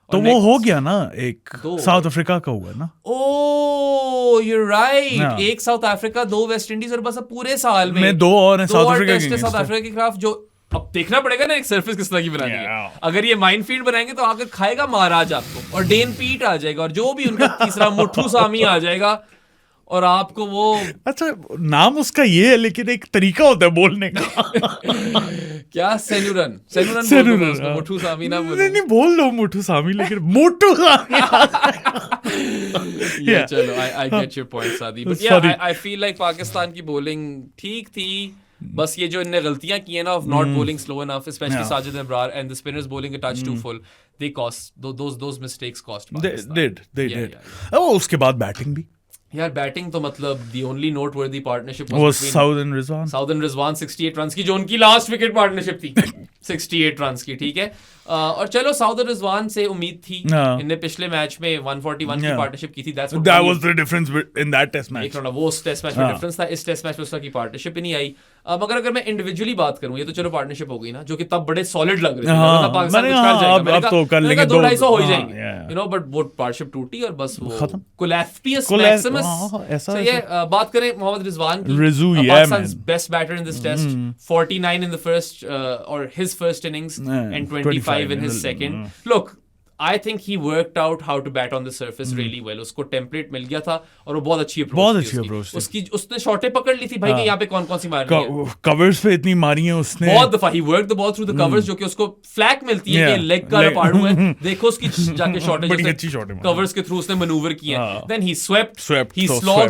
A: तो वो हो गया ना, एक साउथ अफ्रीका का हुआ ना.
B: Oh you are right. एक साउथ अफ्रीका, 2 वेस्ट इंडीज, और बस अब पूरे साल में
A: 2 और हैं साउथ अफ्रीका
B: के खिलाफ. जो अब देखना पड़ेगा ना एक सरफेस किस तरह की बनानी है. अगर ये माइनफील्ड बनाएंगे तो आकर खाएगा महाराज आपको, और डेन पीट आ जाएगा, और जो भी उनका तीसरा मुट्ठू सामी आ जाएगा, और आपको वो. अच्छा
A: नाम उसका ये है, लेकिन एक तरीका होता है बोलने का.
B: क्या सेनुरन मुट्ठू सामी ना बोल.
A: नहीं बोल लो मुट्ठू सामी, लेकिन मोटू सामी.
B: चलो आई गेट योर पॉइंट सादी. बट या आई फील लाइक पाकिस्तान की बॉलिंग ठीक थी. बस ये जो इनने गलतियां की है ना, of not bowling slow enough, especially Sajid Abrar, and the spinners bowling a touch too full, they cost those mistakes cost Pakistan.
A: They did. Oh, उसके बाद बैटिंग भी
B: यार. बैटिंग तो मतलब the only noteworthy partnership
A: was Saud and
B: Rizwan 68 runs की, जो उनकी लास्ट विकेट पार्टनरशिप थी. 68 रन्स की, ठीक है. और चलो साउद और रिजवान से उम्मीद थी. इनने पिछले मैच में 141 की पार्टनरशिप की थी. that
A: was the difference in that test match.
B: वो उस टेस्ट मैच में डिफरेंस था. इस टेस्ट मैच में उसका की पार्टनरशिप ही नहीं आई. मगर अगर मैं इंडिविजुअली बात करूं, ये तो चलो पार्टनरशिप हो गई ना, जो कि तब बड़े सॉलिड लग रहे थे. पाकिस्तान कुछ कर जाएगा, मैंने कहा 250 हो ही जाएंगे, यू नो. बट वो पार्टनरशिप टूटी और बस वो कोलैप्सियस मैक्सिमस. सो ये बात करें मोहम्मद रिजवान की, पाकिस्तान's best batter in this test. 49 in the first or his first innings, and 25 in his second. Look, I think he worked out how to bat on the surface really well. उसको टेम्पलेट मिल गया था और वो बहुत अच्छी अप्रोच थी उसकी. उसने शॉटें पकड़ ली थी भाई कि यहाँ पे कौन सी मारनी है.
A: कवर्स पे इतनी मारी है उसने
B: बहुत दफा. He worked the ball through the covers, जो कि उसको फ्लैग मिलती है कि लेग का पार्ट हुआ है. देखो उसकी जाके शॉटें कवर्स के थ्रू उसने मैनूवर किए. Then he swept, he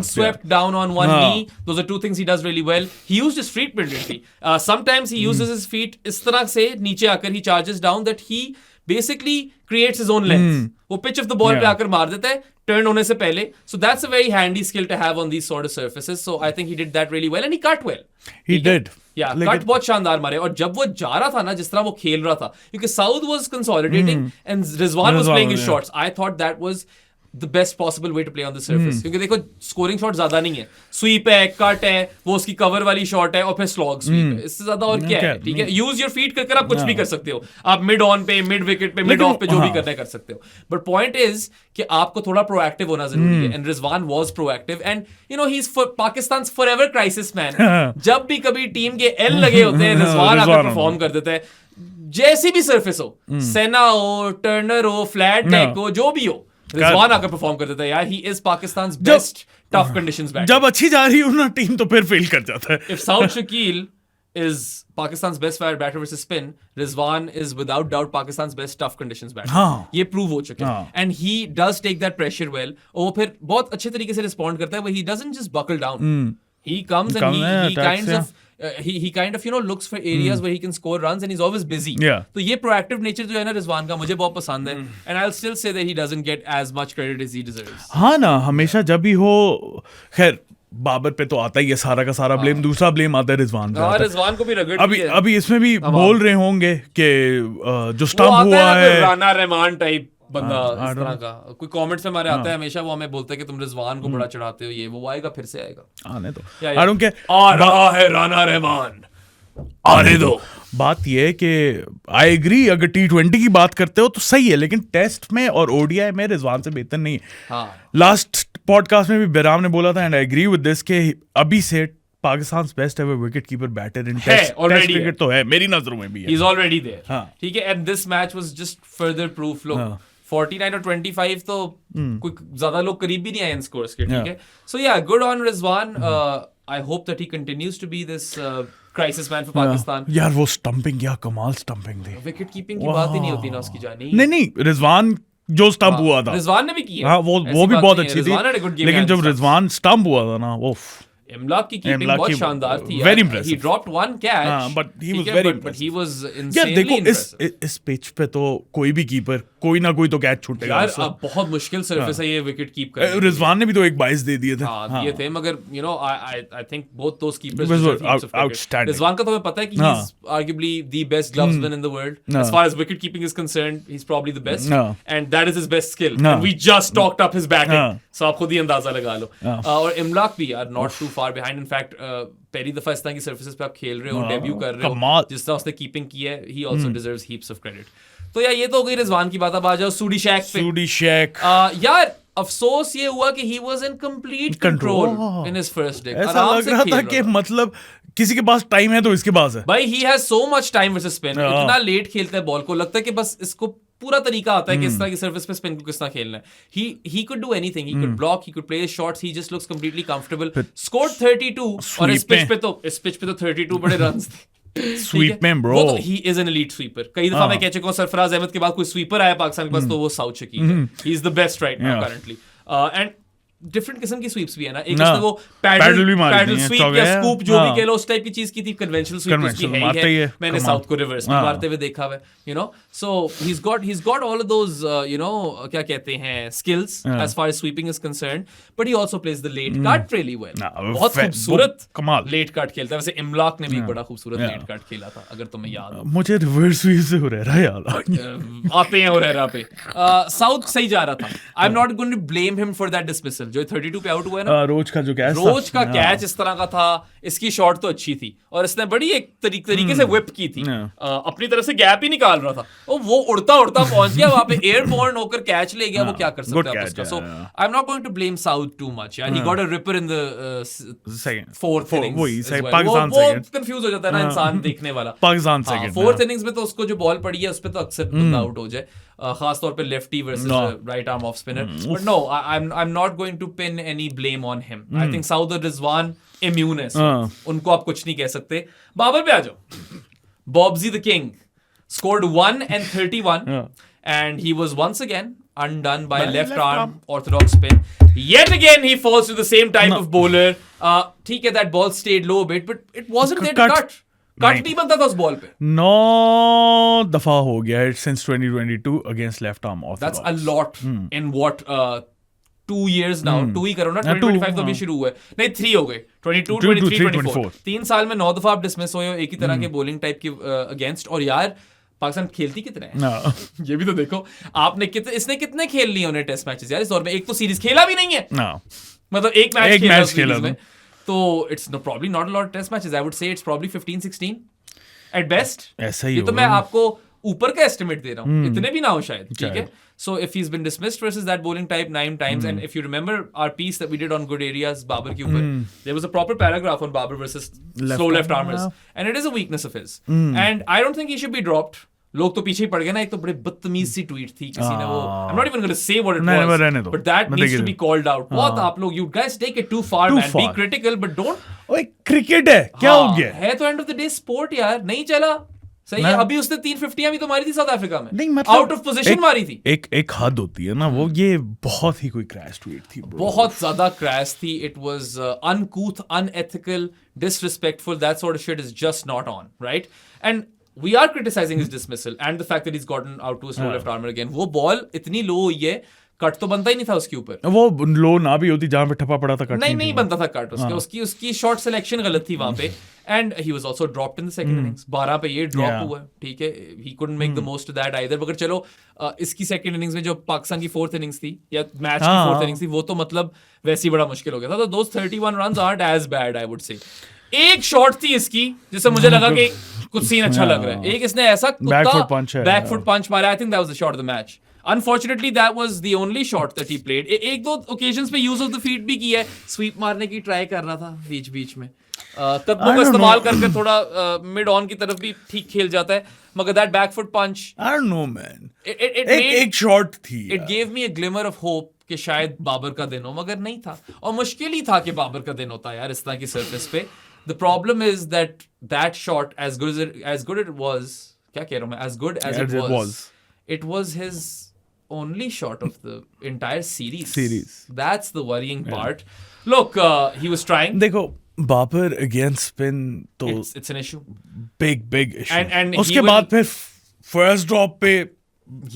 B: swept down on one knee. Those are 2 things he does really well. He used his feet brilliantly. Sometimes he uses his feet इस तरह से नीचे आकर he charges down that he basically creates his own length. वो pitch of the ball पे आकर मार देता है turn होने से पहले. So that's a very handy skill to have on these sort of surfaces. So I think he did that really well, and he cut well.
A: He did.
B: Yeah, cut बहुत शानदार मारे. और जब वो जा रहा था ना, जिस तरह वो खेल रहा था, क्योंकि Saud was consolidating and Rizwan was playing his shots. I thought that was the best possible way to play on the surface. क्योंकि देखो स्कोरिंग शॉट ज्यादा नहीं है. स्वीप है, कट है, वो उसकी कवर वाली शॉट है, और फिर स्लॉग स्वीप है. इससे ज्यादा और क्या है. ठीक है, यूज योर फीट कर आप कुछ भी कर सकते हो. आप मिड ऑन पे, मिड विकेट पे, मिड ऑफ पे जो भी करना है कर सकते हो. बट पॉइंट इज कि आपको थोड़ा प्रोएक्टिव होना जरूरी है. And Rizwan was proactive, and you know he is Pakistan forever crisis man. जब भी कभी टीम के एल लगे होते हैं, रिजवान आकर परफॉर्म कर देता है. जैसी भी सरफेस हो, सेना हो, टर्नर हो, फ्लैट टेक हो, जो भी हो, रिजवान आकर परफॉर्म कर देता है यार. He is Pakistan's best tough conditions batter.
A: जब अच्छी जा रही है ना टीम तो फिर फेल कर जाता है.
B: If Saud Shakeel is Pakistan's best fire batter versus spin, Rizwan is without doubt Pakistan's best tough conditions batter. ये prove हो चुका है. And he does take that pressure well. और फिर बहुत अच्छे तरीके से respond करता है. But he doesn't just buckle down. He comes and he kind of you know looks for areas where he can score runs, and he's always busy. तो ये proactive nature जो है ना रिजवान का, मुझे बहुत पसंद है. And I'll still say that he doesn't get as much credit as he deserves.
A: हाँ ना, हमेशा जब भी हो. खैर बाबर पे तो आता ही है सारा का सारा ब्लेम, दूसरा ब्लेम आता है रिजवान पे
B: हाँ,
A: आता है।
B: रिजवान को भी रगड़
A: अभी
B: दी है।
A: अभी इसमें भी बोल रहे होंगे कि जो
C: वो
A: स्टंप
C: आता
A: हुआ
C: है ना कोई
A: है,
C: राना रहमान टाइप बंदा।
B: बंदा इस तरह का कोई कमेंट्स में हमारे आता है हमेशा, वो हमें बोलता है कि तुम रिजवान को बड़ा चढ़ाते हो, ये वो आएगा, फिर से आएगा।
A: आने दो,
B: या।
A: I don't care.
C: आ रहा है राना रहमान, आने दो।
A: बात यह है कि आई एग्री, अगर T20 की बात करते हो तो सही है, लेकिन टेस्ट में और ओडीआई में रिजवान से बेहतर नहीं है।
B: हाँ,
A: लास्ट पॉडकास्ट में भी बेराम ने बोला था, and I agree with this, के अभी से Pakistan best ever wicket keeper batter in
C: है,
A: टेस्ट
C: already
A: क्रिकेट तो है, मेरी नजरों में भी है।
C: He is already there.
A: हाँ।
B: ठीक है, and this match was just further proof. लोग
A: हाँ।
B: 49 और 25 तो कोई ज्यादा लोग करीब भी नहीं आए इन स्कोर्स के। ठीक
A: Yeah.
B: है, so yeah, good on Rizwan. I hope that he continues to be this crisis man for Pakistan.
A: यार वो स्टंपिंग, क्या कमाल स्टंपिंग थी।
B: विकेट कीपिंग की बात ही नहीं होती ना उसकी जानी।
A: नहीं, रिजवान जो स्टंप हुआ था,
B: रिजवान ने भी किया।
A: हाँ वो
B: ऐसी
A: भी
B: बात
A: बहुत
B: नहीं है।
A: अच्छी
B: रिजवान had a
A: थी,
B: good game
A: लेकिन
B: against
A: जब
B: us.
A: रिजवान स्टंप हुआ था ना, वो
B: इमलाक की कीपिंग
A: इमलाक
B: बहुत
A: की
B: शानदार थी।
A: very
B: He
A: impressive.
B: dropped one catch.
A: हाँ, but he was
B: ठीक है,
A: very
B: but he was
A: यार
B: insanely
A: देखो
B: impressive.
A: इस पिच पे तो कोई भी कीपर कोई ना कोई तो कैच छूटेगा
B: यार
A: उससे।
B: अब बहुत मुश्किल सरफेस है ये विकेट कीप करना।
A: रिजवान ने भी तो एक 22 दे दिए थे।
B: हाँ, दिए थे, मगर you know I think both those keepers
A: Was
B: deserve heaps of credit.
A: outstanding.
B: Rizwan का तो हमें पता है कि
A: हाँ।
B: he's arguably the best gloves in the world.
A: हाँ।
B: As far as wicket keeping is concerned, he's probably the best.
A: हाँ।
B: And that is his best skill.
A: हाँ।
B: And we just talked up his batting.
A: हाँ।
B: So आप खुद ही अंदाजा लगा लो।
A: हाँ।
B: और इमलाक भी यार not too far behind. In fact, पहली दफा इस तरह की सर्फेसेस पे आप खेल रहे हो,
A: हाँ,
B: डेब्यू कर रहे
A: कमाल।
B: हो, जिस तरह उसने कीपिंग की है, he also deserves heaps of credit. तो यार ये तो हो गई रिजवान की बात। अब आ जाओ सूडी शैक पे।
A: सूडी शेख
B: यार अफसोस ये हुआ कि he was in complete control in his first day.
A: ऐसा
B: आराम
A: लग
B: से
A: रहा
B: खेल
A: था कि मतलब किसी के पास टाइम है तो इसके पास है।
B: भाई he has so much time versus spin.
A: हाँ।
B: इतना लेट खेलता है बॉल को, लगता है कि बस इसको पूरा तरीका आता है कि इस तरह की सर्फेस पे स्पिन को किस तरह खेलना है। He could do anything. He could block, he could play his shots. He just looks completely comfortable. Scored 32 और इस
A: Sweep
B: पिच पे तो 32 बड़े रन्स थे।
A: Sweep में bro.
B: वो तो he is an elite sweeper. कई दफा मैं कह चुका हूँ सरफराज अहमद के बाद कोई स्वीपर आया पाकिस्तान के पास तो वो साउथ शकील है। He is the best right now
A: Yeah.
B: currently. And different किस्म की स्वीप्स भी है ना। एक
A: ना,
B: उसने वो
A: पैडल भी मारी
B: पैडल
A: थी,
B: स्वीप
A: चौके
B: या
A: है।
B: स्कूप जो भी
A: हाँ।
B: कह लो, उस टाइप की चीज की थी। कन्वेंशनल स्वीप उसकी
A: Conventional,
B: है
A: मारता ही है,
B: मैंने
A: कमाल।
B: साउथ को रिवर्स में
A: हाँ।
B: मारते हुए देखा हुआ है, you know. So he is got all of those you know क्या कहते हैं skills as far as sweeping is concerned, but he also plays the late cut really well.
A: ना,
B: बहुत
A: वो
B: खूबसूरत
A: कमाल।
B: लेट कट खेलता है। वैसे इमलाक ने भी एक बड़ा खूबसूरत लेट कट खेला था, अगर तुम्हें याद हो।
A: मुझे रिवर्स स्वीप से हो रहा है यार।
B: आते हैं ओरेरा पे। साउथ सही जा रहा था। I am not going to blame him for that dismissal जो 32 पे आउट हुआ है ना।
A: रोज का जो कैच
B: रोज का कैच इस तरह का था। इसकी शॉट तो अच्छी थी और इसने बड़ी एक तरीके से whip की थी। अपनी तरफ से गैप ही निकाल रहा था और वो उड़ता उड़ता पहुंच गया वहां पे, एयरबोर्न होकर कैच ले गया। वो क्या कर सकता है उसका। So I am not going to blame Saud too much यार। He got a ripper in the fourth innings.
A: Pakistan
B: वो
A: सेकंड,
B: कंफ्यूज हो जाता है ना इंसान देखने वाला।
A: पाकिस्तान सेकंड
B: फोर्थ इनिंग्स में तो उसको जो बॉल पड़ी है उस पे तो अक्सर बंदा आउट हो जाए, खास तौर पे lefty versus right arm off spinner. But no, I am not going to pin any blame on him. I think Saud और रिजवान इम्यून है, उनको आप कुछ नहीं कह सकते। बाबर पे आ जाओ। Bobji the king scored 1 and 31 and he was once again undone by left arm orthodox spin. Yet again he falls to the same type of bowler. ठीक है, that ball stayed low a bit but it wasn't there to cut. Cut नहीं बनता था उस बॉल पे।
A: 9 दफा हो गया है since 2022 against left arm orthodox.
B: That's a lot in what 2 years now. 2 ही करो ना, 2025 तो अभी शुरू हुआ है। नहीं 3 हो गए, 22, 23, 24। 3 साल में 9 दफा आप डिसमिस हुए हो एक ही तरह के बॉलिंग टाइप के अगेंस्ट। और यार पाकिस्तान खेलती कितना है ये भी तो देखो। आपने इसने कितने खेल लिए उन्हें टेस्ट मैचेस यार इस दौर में। एक तो सीरीज खेला भी नहीं है, मतलब एक मैच खेला में। तो it's probably not a lot of test matches. I would say it's probably 15-16 at best.
A: ऐसा ही
B: ये तो मैं आपको ऊपर का एस्टिमेट दे रहा हूँ, इतने भी ना हो शायद। ठीक है, so if he's been dismissed versus that bowling type 9 times, and if you remember our piece that we did on good areas Babar के ऊपर, there was a proper paragraph on Babar versus slow left armers, and it is a weakness of his, and I don't think he should be dropped. लोग तो पीछे ही पड़ गए ना। एक तो बड़े बदतमीज सी ट्वीट थी किसी ने, वो I'm not even going to say what it was, but that needs to be called out. बहुत आप लोग you guys take it too far, man. Be critical but don't.
A: ओए क्रिकेट है, क्या हो गया
B: है तो end of the day sport यार। नहीं चला सही है। अभी उसने 350 भी तो मारी थी साउथ अफ्रीका में,
A: नहीं मतलब
B: आउट ऑफ पोजीशन मारी थी।
A: एक हद होती है ना वो, ये बहुत ही कोई क्रैश ट्वीट थी bro.
B: बहुत ज्यादा क्रैश थी। It was uncouth, unethical, disrespectful. That sort of shit is just not on, right? And we are criticizing his dismissal and the fact that he's gotten out to a slow left armer again. वो बॉल इतनी लो हुई है कट तो बनता ही नहीं था उसके ऊपर,
A: वो लो ना भी होती जहां पे ठप्पा पड़ा था, कट
B: नहीं बनता था कट उसके, उसकी शॉट सिलेक्शन गलत थी वहां पे, and he was also dropped in the second innings. 12 पे ये ड्रॉप हुआ, ठीक है, he couldn't make the most of that either. मगर चलो इसकी सेकंड इनिंग्स में जो पाकिस्तान की फोर्थ इनिंग्स थी या मैच की फोर्थ इनिंग्स थी, वो तो मतलब वैसे ही बड़ा मुश्किल हो गया था। तो दोस्त 31 runs aren't as bad, I would say. एक शॉट थी इसकी जिससे मुझे लगा कि कुछ सीन अच्छा लग रहा है, एक इसने ऐसा बैकफुट पंच मारा, आई think that was the shot of the match. Unfortunately, that was the only shot that he played. एक दो occasions पे use of the feet भी किया है, sweep मारने की ट्राई कर रहा था बीच में, तत्वों का इस्तेमाल करके थोड़ा मिड ऑन की तरफ भी ठीक खेल जाता है, मगर that back foot punch,
A: I don't know man,
B: एक
A: शॉट थी,
B: it gave me a glimmer of hope कि शायद बाबर का दिन हो, मगर नहीं था, और मुश्किल ही था कि बाबर का दिन होता यार इस तरह की सरफेस पे। The problem is that shot, as good it was, क्या कह रहा हूँ मैं, as good as it was his only shot of the entire series. That's the worrying part. Look, he was trying.
A: देखो बाबर अगेंस्ट स्पिन तो
B: it's an issue,
A: big issue,
B: and
A: उसके बाद फिर फर्स्ट ड्रॉप पे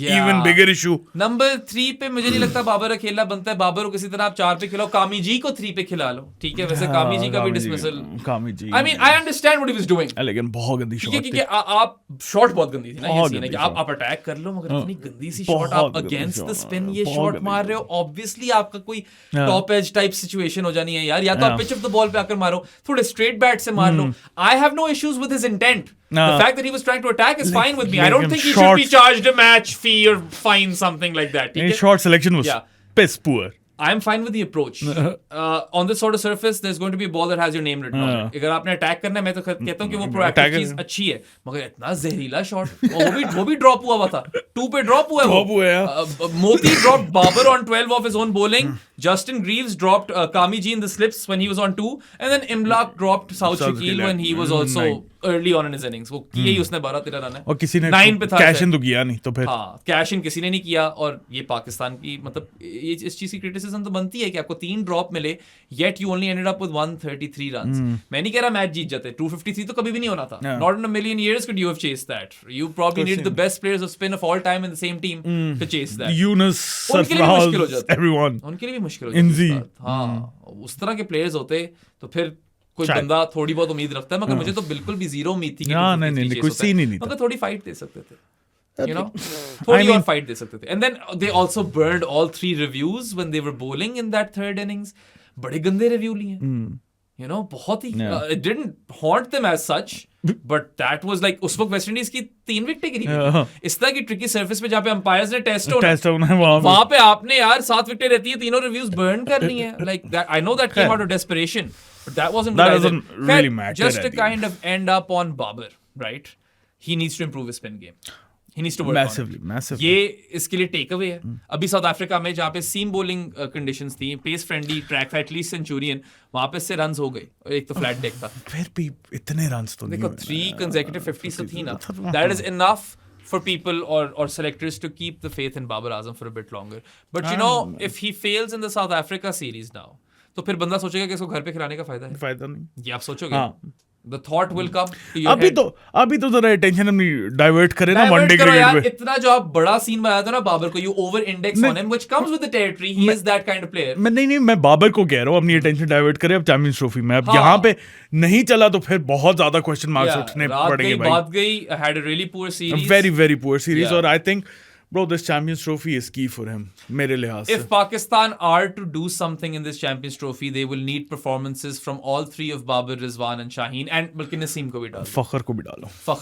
A: even bigger issue.
B: नंबर 3 पे मुझे नहीं लगता बाबर अकेला बनता है। बाबर को किसी तरह आप 4 पे खिलाओ, कामी जी को 3 पे खिला लो, ठीक है। वैसे कामी जी का भी डिसमिसल,
A: कामी जी,
B: I mean I understand what he was doing,
A: लेकिन बहुत गंदी शॉट
B: क्योंकि आप शॉट बहुत गंदी थी ना, ये सीन है कि आप अटैक कर लो, मगर इतनी गंदी सी शॉट, आप अगेंस्ट द स्पिन ये शॉट मार रहे हो, ऑब्वियसली आपका कोई टॉप एज टाइप सिचुएशन हो जानी है यार, या तो आप पिच ऑफ द बॉल पे आकर मारो, थोड़े स्ट्रेट बैट से मार लो। I have no issues with his intent. The fact that he was trying to attack is fine with me. I don't think he should be charged a match fee or fine, something like that.
A: Short selection was piss poor.
B: I'm fine with the approach. On this sort of surface, there's going to be a ball that has your name written on it. अगर आपने अटैक करना है, मैं तो कहता हूँ कि वो प्रोएक्टिव चीज अच्छी है, मगर इतना जहरीला शॉट, वो भी ड्रॉप हुआ था, 2 पे ड्रॉप हुआ है। मोती dropped Babar on 12 of his own bowling. Justin Greaves dropped Kami Ji in the slips when he was on 2, and then Imlak dropped South Shakil when he was also early on in his innings. वो किए ही उसने 12-13 रन है,
A: और किसी ने
B: 9 पे था,
A: कैश इन तो किया नहीं, तो फिर
B: हाँ कैश इन किसी ने नहीं किया। और ये पाकिस्तान की मतलब ये इस चीज की क्रिटिसिज्म तो बनती है कि आपको 3 ड्रॉप मिले, yet you only ended up with 133 runs. मैं नहीं कह रहा मैच जीत जाते, 253 तो कभी भी नहीं होना था, not in a million years could you have chased that. You probably needed the best players of spin of all time in the same team to chase that.
A: Yunus, Sarfraz, everyone,
B: उनके लिए भी मुश्किल हो जाता। हाँ, उस तरह के प्लेयर्स होते तो फिर कोई बंदा थोड़ी बहुत उम्मीद रखता है, मगर मुझे तो बिल्कुल भी जीरो उम्मीद थी कि
A: नहीं कोई सीन ही नहीं था,
B: मगर थोड़ी फाइट दे सकते थे, you know, थोड़ी और फाइट दे सकते थे। And then they also burned all 3 reviews when they were bowling in that third innings. बड़े गंदे रिव्यू लिए, you know, बहुत ही it didn't haunt them as such, but that was like उस वक्त वेस्ट इंडीज की 3 विकेटें गिरी थी इस तरह की ट्रिकी सरफेस पे, जहाँ पे अंपायर्स ने टेस्ट होना वहां पे आपने यार 7 विकेटें रहती है, तीनों रिव्यूज बर्न करनी है, like that. I know that came out of desperation, but that wasn't good either.
A: Really matter.
B: Just to kind of end up on Babar, right? He needs to improve his spin game. He needs to work
A: massively.
B: ये इसके लिए टेक अवे है। अभी साउथ अफ्रीका में जहाँ पे सीम बॉलिंग कंडीशंस थी, पेस फ्रेंडली ट्रैक था, एटलीस्ट सेंचुरियन, वहां पे से रन्स हो गए, एक तो फ्लैट डेक था,
A: फिर भी इतने रन्स तो
B: देखो 3 consecutive 50s तो थी ना, that is enough for people or selectors to keep the faith in Babar Azam for a bit longer. But you know, if he fails in the South Africa series now, तो फिर बंदा सोचेगा कि इसको घर पे खिलाने का फायदा नहीं, ये आप सोचोगे। The thought will come to your head.
A: अभी तो जरा अटेंशन अपनी डाइवर्ट करे ना वनडे क्रिकेट पे।
B: इतना जो आप बड़ा सीन बनाया था ना बाबर को, you over index on him, which comes with the territory. He is that kind of player.
A: मैं बाबर को कह रहा हूँ अपनी अटेंशन डाइवर्ट करे अब चैंपियंस ट्रॉफी में। अब यहाँ पे नहीं चला तो फिर बहुत ज्यादा क्वेश्चन मार्क्स उठने पड़ेंगे भाई।
B: बात गई, had a really poor series,
A: very poor series, और I think bro, this Champions Trophy is key for him, मेरे लिहाज से।
B: If Pakistan are to do something in this Champions Trophy, they will need performances from all 3 of Babar, Rizwan and Shaheen, and बल्कि नसीम को भी डाल दो,
A: फखर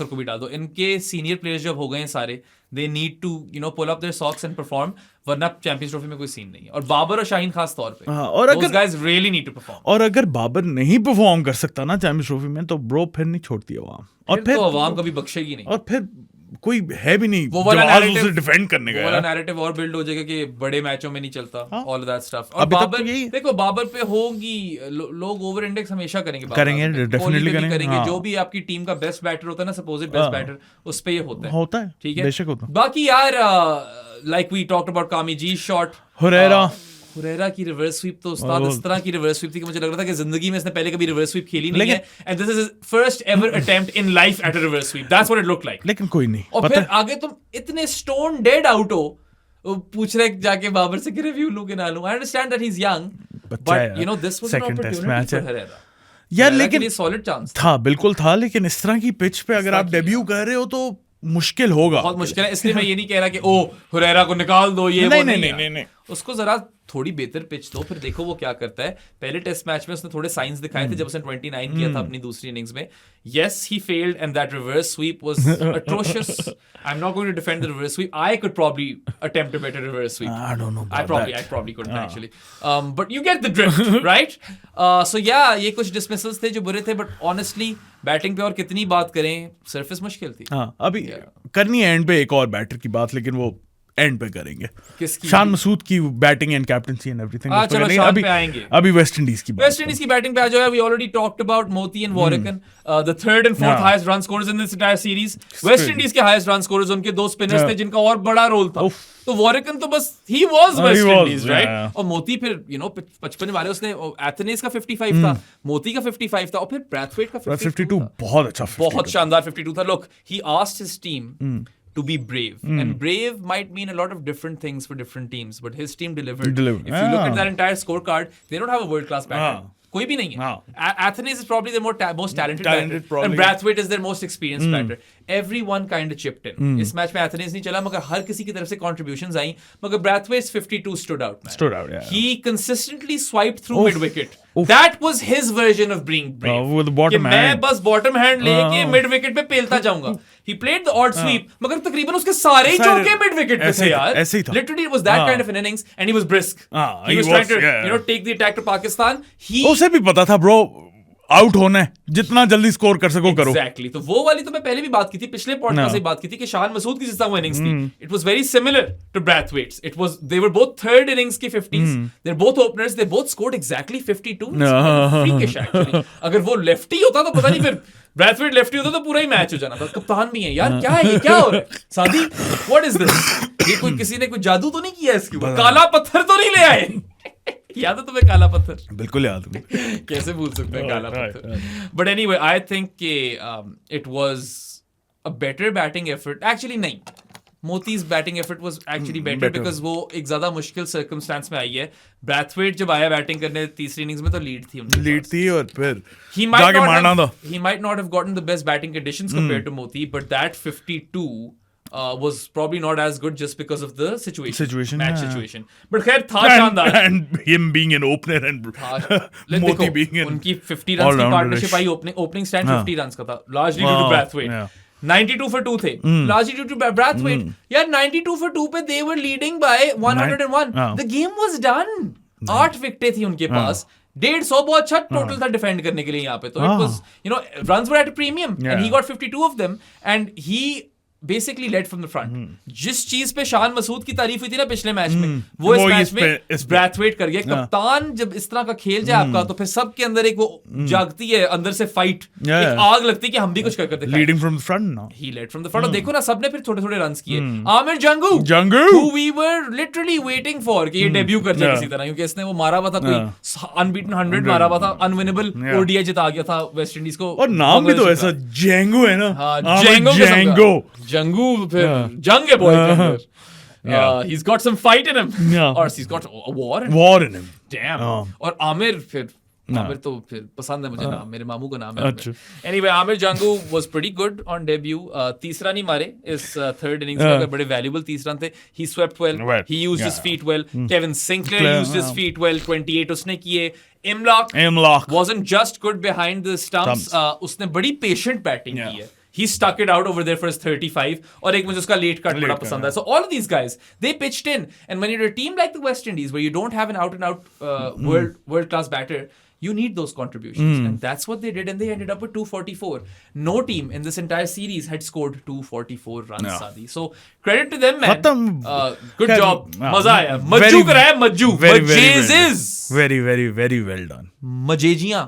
A: को भी डाल दो।
B: इनके सीनियर प्लेयर्स जब हो गए हैं सारे, they need to, you know, pull up their socks and perform, वरना चैंपियंस ट्रॉफी में कोई सीन नहीं है। और बाबर और शाहीन खास तौर पे,
A: और
B: those guys really need to perform.
A: और अगर बाबर नहीं परफॉर्म कर सकता ना चैंपियंस ट्रॉफी में, तो ब्रो फिर नहीं छोड़ती आवाम, और फिर
B: तो आवाम कभी बखेगी नहीं,
A: और फिर कोई है भी नहीं
B: वो वाला
A: जो डिफेंड करने का।
B: वो वाला नैरेटिव और बिल्ड हो जाएगा कि बड़े मैचों में नहीं चलता, ऑल ऑफ दैट स्टफ। और बाबर, देखो बाबर पे होगी, लोग ओवर इंडेक्स हमेशा करेंगे,
A: डेफिनेटली करेंगे।
B: जो भी आपकी टीम का बेस्ट बैटर होता है ना, सपोज्ड बेस्ट बैटर, उस पे ये होता है, ठीक है,
A: बेशक होता है।
B: बाकी यार लाइक वी टॉक्ड अबाउट कामी जी शॉट, हुरैरा की रिवर्स स्वीप तो उस्ताद इस तरह की रिवर्स स्वीप थी कि मुझे लग रहा था कि जिंदगी में इसने पहले कभी रिवर्स स्वीप खेली नहीं है, and this is his first ever attempt in life at a reverse sweep, that's what it looked like.
A: लेकिन कोई नहीं,
B: और फिर आगे तुम इतने स्टोन डेड आउट हो, वो पूछ रहे जाके बाबर से कि रिव्यू लूं कि ना लूं. I understand that he's young,
A: बच्चा है
B: but you know this was an
A: second test
B: opportunity
A: match
B: for
A: है.
B: Herrera.
A: यार
B: Herrera के
A: लेकिन
B: लिए solid chance
A: था, बिल्कुल था, लेकिन इस तरह की पिच पे अगर आप डेब्यू कर रहे हो तो मुश्किल होगा.
B: बहुत मुश्किल है. इसलिए मैं ये नहीं कह रहा कि ओ हुरैरा को निकाल दो, ये वो
A: नहीं.
B: उसको जरा थोड़ी बेहतर पिच दो, फिर देखो वो क्या करता है. पहले टेस्ट मैच में उसने थोड़े साइंस दिखाए थे जब उसने 29 किया था अपनी दूसरी इनिंग्स में. Yes, he failed and that reverse sweep was atrocious. I'm not going to defend the reverse sweep. I could probably attempt a better reverse sweep.
A: I don't know
B: I
A: about
B: probably couldn't actually. But you get the drift, right? So yeah, ये कुछ dismissals थे जो बुरे थे, but honestly बैटिंग पे और कितनी बात करें, सरफेस मुश्किल थी.
A: हाँ, अभी करनी है एंड पे एक और बैटर की बात, लेकिन वो एंड पे करेंगे.
B: किसकी?
A: शान मसूद की batting and captaincy and everything.
B: चलो शान पे आएंगे.
A: अभी वेस्ट इंडीज की
B: बैटिंग पे आ जाओ. We already talked about Moti and Warrican, the third and fourth highest run scorers in this entire series. West Indies के highest run scorers उनके दो स्पिनर्स थे जिनका और बड़ा रोल था. तो Warrican तो बस he was West Indies, right? और मोती फिर 55 वाले उसने एथेनेस का 55 था, मोती का 55 था, और फिर ब्रैथवेट का 52 था.
A: बहुत अच्छा,
B: बहुत शानदार 52 था. Look, he asked his team to be brave, and brave might mean a lot of different things for different teams, but his team delivered. If you look at that entire scorecard, they don't have a world class batter. कोई भी नहीं है. Athens is probably the most talented batter, and Brathwaite is their most experienced batter. Everyone kind of chipped in. इस मैच में Athens नहीं चला, मगर हर किसी की तरफ से contributions आई. मगर Brathwaite's 52 stood out, man.
A: Yeah.
B: He consistently swiped through mid wicket. That was his version of being brave.
A: With the bottom hand.
B: मैं बस bottom hand लेके mid wicket पे पेलता जाऊंगा. He played the odd sweep, मगर तकरीबन उसके सारे ही चौके mid wicket पे थे यार.
A: ऐसे ही था.
B: Literally, it was that kind of an innings, and he was brisk. He was trying to, take the attack to Pakistan. उसे
A: भी पता था ब्रो, आउट होना है, जितना जल्दी स्कोर कर सको करो.
B: Exactly. तो वो वाली तो मैं पहले भी बात की थी, पिछले पॉडकास्ट से बात की थी कि शान मसूद की जिस तरह वो इनिंग्स थी, it was very similar to Brathwaite's. They were both third innings के 50s. They're both openers. They both scored exactly 52. Freakish actually. अगर वो लेफ्टी होता तो पता नहीं, फिर ब्रैथवेट लेफ्टी होता तो पूरा ही मैच हो जाना था. कप्तान भी है यार, क्या है ये, क्या हो रहा है सादी, व्हाट इज दिस? ये कोई किसी ने कोई जादू तो नहीं किया इसके ऊपर? काला पत्थर तो नहीं ले आए? याद है तुम्हें काला पत्थर?
A: बिल्कुल याद है.
B: कैसे भूल सकते हैं काला पत्थर? But anyway, I think it was a better batting effort. Actually नहीं, Motie's batting effort was actually better because वो एक ज्यादा मुश्किल सर्कमस्टेंस में आई है. ब्रैथवेट जब आया बैटिंग करने तीसरी इनिंग्स में तो लीड थी
A: और फिर
B: he might not have gotten the best batting conditions compared to Moti, but that 52 was probably not as good just because of the situation, match situation. But खैर था शानदार.
A: And him being an opener and Moti being an
B: उनकी 50 runs की partnership आई, opening stand 50 runs का था, largely due to Brathwaite. 92 for 2 थे, largely due to Brathwaite. यार 92 for 2 पे they were leading by 101. The game was done. 8 विकेटें थी उनके पास, 150 बहुत अच्छा टोटल था डिफेंड करने के लिए यहाँ पे. तो it was, runs were at a premium, and he got 52 of them, and he basically led from the front. जिस चीज पे शान मसूद की तारीफ हुई थी ना पिछले मैच में, वो इस मैच में ब्रैथवेट कर गया. कप्तान जब इस तरह का खेल जाए आपका, तो फिर सबके अंदर एक वो जागती है अंदर से फाइट, एक आग लगती है कि हम भी कुछ कर दिखाएं.
A: लीडिंग फ्रॉम द फ्रंट ना,
B: ही लेड फ्रॉम द फ्रंट. और देखो ना, सबने फिर थोड़े थोड़े रन्स किए. Aamir Jangu who we were literally waiting for कि ये डेब्यू कर जाए किसी तरह, क्योंकि इसने वो मारा हुआ था, कोई अनबीटन 100 मारा हुआ था, अनविनेबल ओडीआई जिता गया था वेस्ट इंडीज को.
A: और नाम भी तो ऐसा जेंगो है ना.
B: जंगू फिर जंग है बॉय के अंदर. He's got some fight in him. Or he's got a war in him. Damn. और आमिर तो फिर पसंद है मुझे नाम, मेरे मामू का नाम है. Anyway, Aamir Jangu was pretty good on debut. तीसरा नहीं मारे इस थर्ड इनिंग्स में, बड़े वैल्यूबल 30 रन थे. He swept well. He used his feet well. Kevin Sinclair used his feet well. 28 उसने किए. Imlock wasn't just good behind the stumps. उसने बड़ी patient batting की है. He stuck it out over there for his 35. और एक मुझे उसका late cut बड़ा पसंद है. So all of these guys, they pitched in. And when you're a team like the West Indies, where you don't have an out-and-out world-class batter, you need those contributions. And that's what they did, and they ended up with 244. No team in this entire series had scored 244 runs, Sadi. So credit to them, man. Good job. मजा आया. मज्जू कराया, Majju.
A: Very, very, very well done.
B: मजेजियां.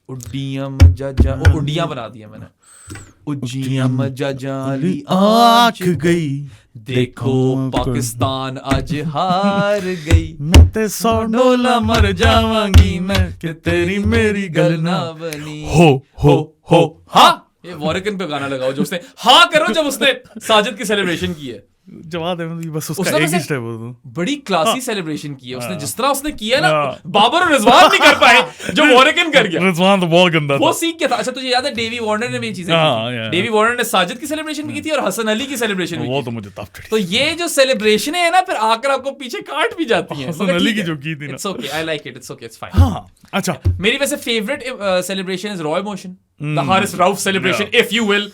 B: उड्डियां बना दिया मैंने. उज्जियां मजाजाली आँख गई, देखो पाकिस्तान आज हार गई.
A: मैं ते 100 डोला मर जावांगी मैं, कि तेरी मेरी गल ना
B: बनी.
A: हो
B: हाँ, ये वॉरिकन पे गाना लगाओ जो उसने हाँ करो जब उसने साजिद की सेलिब्रेशन की है.
A: जवाब है बस उसका
B: उसने
A: एक
B: वैसे
A: ही स्टेप हो तो
B: बड़ी क्लासी सेलिब्रेशन की है उसने, जिस तरह उसने किया ना, बाबर और रिजवान नहीं कर पाए जो वॉरेकिन कर गया।
A: रिजवान तो बहुत गंदा
B: वो
A: था।
B: सीख क्या था। अच्छा तुझे याद है डेवी वार्नर ने भी ये चीजें
A: हाँ,
B: की थी।
A: yeah.
B: डेवी वार्नर ने साजिद की सेलिब्रेशन भी की थी और हसन अली की सेलिब्रेशन भी
A: वो
B: की
A: तो
B: थी।
A: मुझे तब चढ़ी।
B: तो ये जो सेलिब्रेशन है ना, फिर आकर आपको पीछे काट भी जाती है।
A: हसन अली की जो की थी ना।
B: It's okay, I like it, it's okay, it's fine.
A: हाँ अच्छा,
B: मेरी वैसे favourite celebration is raw emotion, the Haris Rauf celebration if you will.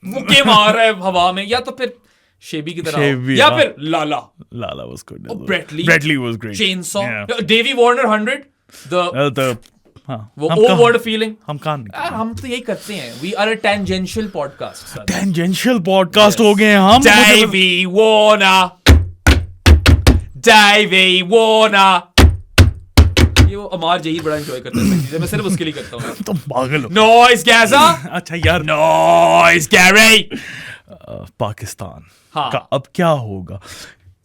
B: मुक्के मार रहा है हवा में, या तो फिर शेबी की तरह हो,
A: शेबी,
B: या
A: हाँ।
B: फिर Lala
A: Lala was good.
B: Bradley
A: was great.
B: Chainsaw,
A: Yeah.
B: Davey Warner 100, the
A: हाँ,
B: वो
A: हम
B: ओ
A: कहाँ-
B: वर्ड फीलिंग।
A: हम कहाँ निकले?
B: यार हम तो यही करते हैं, we are a tangential podcast.
A: Tangential podcast हो गए हैं हम।
B: Davey Warner, Davey Warner। ये वो अमार जहीर बड़ा एंजॉय करता है चीजें, मैं सिर्फ उसके लिए करता हूँ।
A: तुम पागल हो।
B: Noise Gaza,
A: अच्छा यार,
B: Noise Gary।
A: पाकिस्तान
B: हाँ।
A: का अब क्या होगा?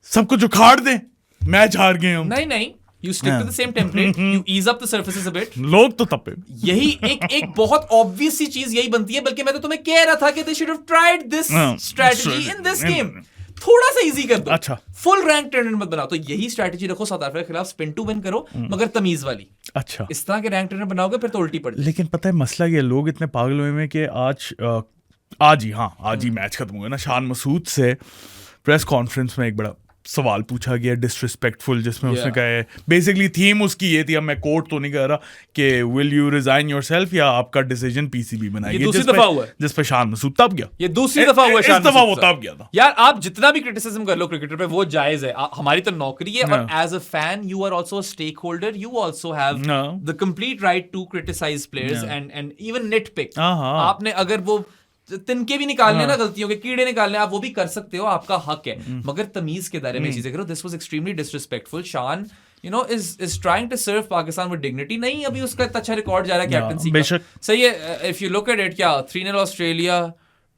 A: सब कुछ उखाड़ दे, मैच हार गए हम।
B: नहीं नहीं, you stick to the same template, you ease up the surfaces a bit।
A: लोग तो तपे।
B: यही एक बहुत ऑब्वियस सी चीज यही बनती है, बल्कि मैं तो तुम्हें कह रहा था कि they should have tried this strategy in this game। थोड़ा सा इजी कर दो।
A: अच्छा।
B: फुल रैंक ट्रेंड मत बनाओ। तो यही स्ट्रेटजी रखो, साउथ अफ्रीका के खिलाफ स्पिन टू विन करो, मगर तमीज वाली।
A: अच्छा,
B: इस तरह के रैंक ट्रेंड बनाओगे फिर तो उल्टी पड़ जाए।
A: लेकिन पता है मसला ये, लोग इतने पागल हुए हैं कि आज ही मैच खत्म हुआ ना, शान मसूद से प्रेस कॉन्फ्रेंस में एक बड़ा सवाल पूछा गया डिसरिस्पेक्टफुल, जिसमें उसने
B: Yeah.
A: कहा है, बेसिकली थीम उसकी ये थी, अब मैं कोर्ट तो नहीं कर रहा, कि विल यू रिजाइन योरसेल्फ या आपका डिसीजन पीसीबी बनाएगी।
B: ये दूसरी दफा हुआ है।
A: जिस पे शान मसूद तब गया।
B: ये दूसरी दफा हुआ है
A: इस
B: शान
A: दफा वो
B: मसूद साहब।
A: तब गया था।
B: यार आप जितना भी क्रिटिसिज्म कर लो क्रिकेटर पे, वो जायज है। हमारी तो नौकरी है, और as a fan you are also a stakeholder, you also have
A: No.
B: The complete right to criticise players and even nitpick.
A: हाँ।
B: आपने अगर वो तिनके भी निकालने ना, गलतियों के कीड़े निकालने, आप वो भी कर सकते हो, आपका हक है, मगर तमीज के दायरे में चीजें करो। This was extremely disrespectful. शान is trying to serve Pakistan with dignity। नहीं, अभी उसका इतना अच्छा रिकॉर्ड जा रहा है कैप्टनसी का।
A: बेशक।
B: सही है। If you look at it, क्या 3-0 Australia,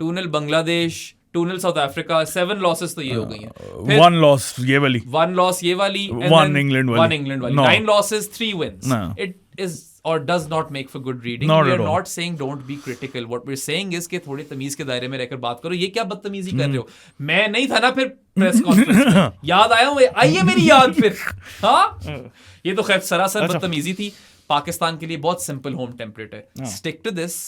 B: 2-0 Bangladesh, 2-0 south Africa, 7 losses तो ये हो गई हैं।
A: वन लॉस ये वाली,
B: 1 लॉस ये वाली,
A: One England वाली।
B: 1 इंग्लैंड वाली,
A: No.
B: 9 losses, 3 wins।
A: No.
B: It is or does not make for good reading।
A: Not
B: We
A: at
B: are
A: all.
B: not saying don't be critical। What we're saying is कि थोड़ी तमीज के दायरे में रहकर बात करो। ये क्या बदतमीजी कर रहे हो? मैं नहीं था ना फिर प्रेस कॉन्फ्रेंस में, याद आया हूँ, आइए मेरी याद फिर। हाँ, ये तो खैर सरासर बदतमीजी थी। पाकिस्तान के लिए बहुत सिंपल होम टेम्पलेट है, stick to this,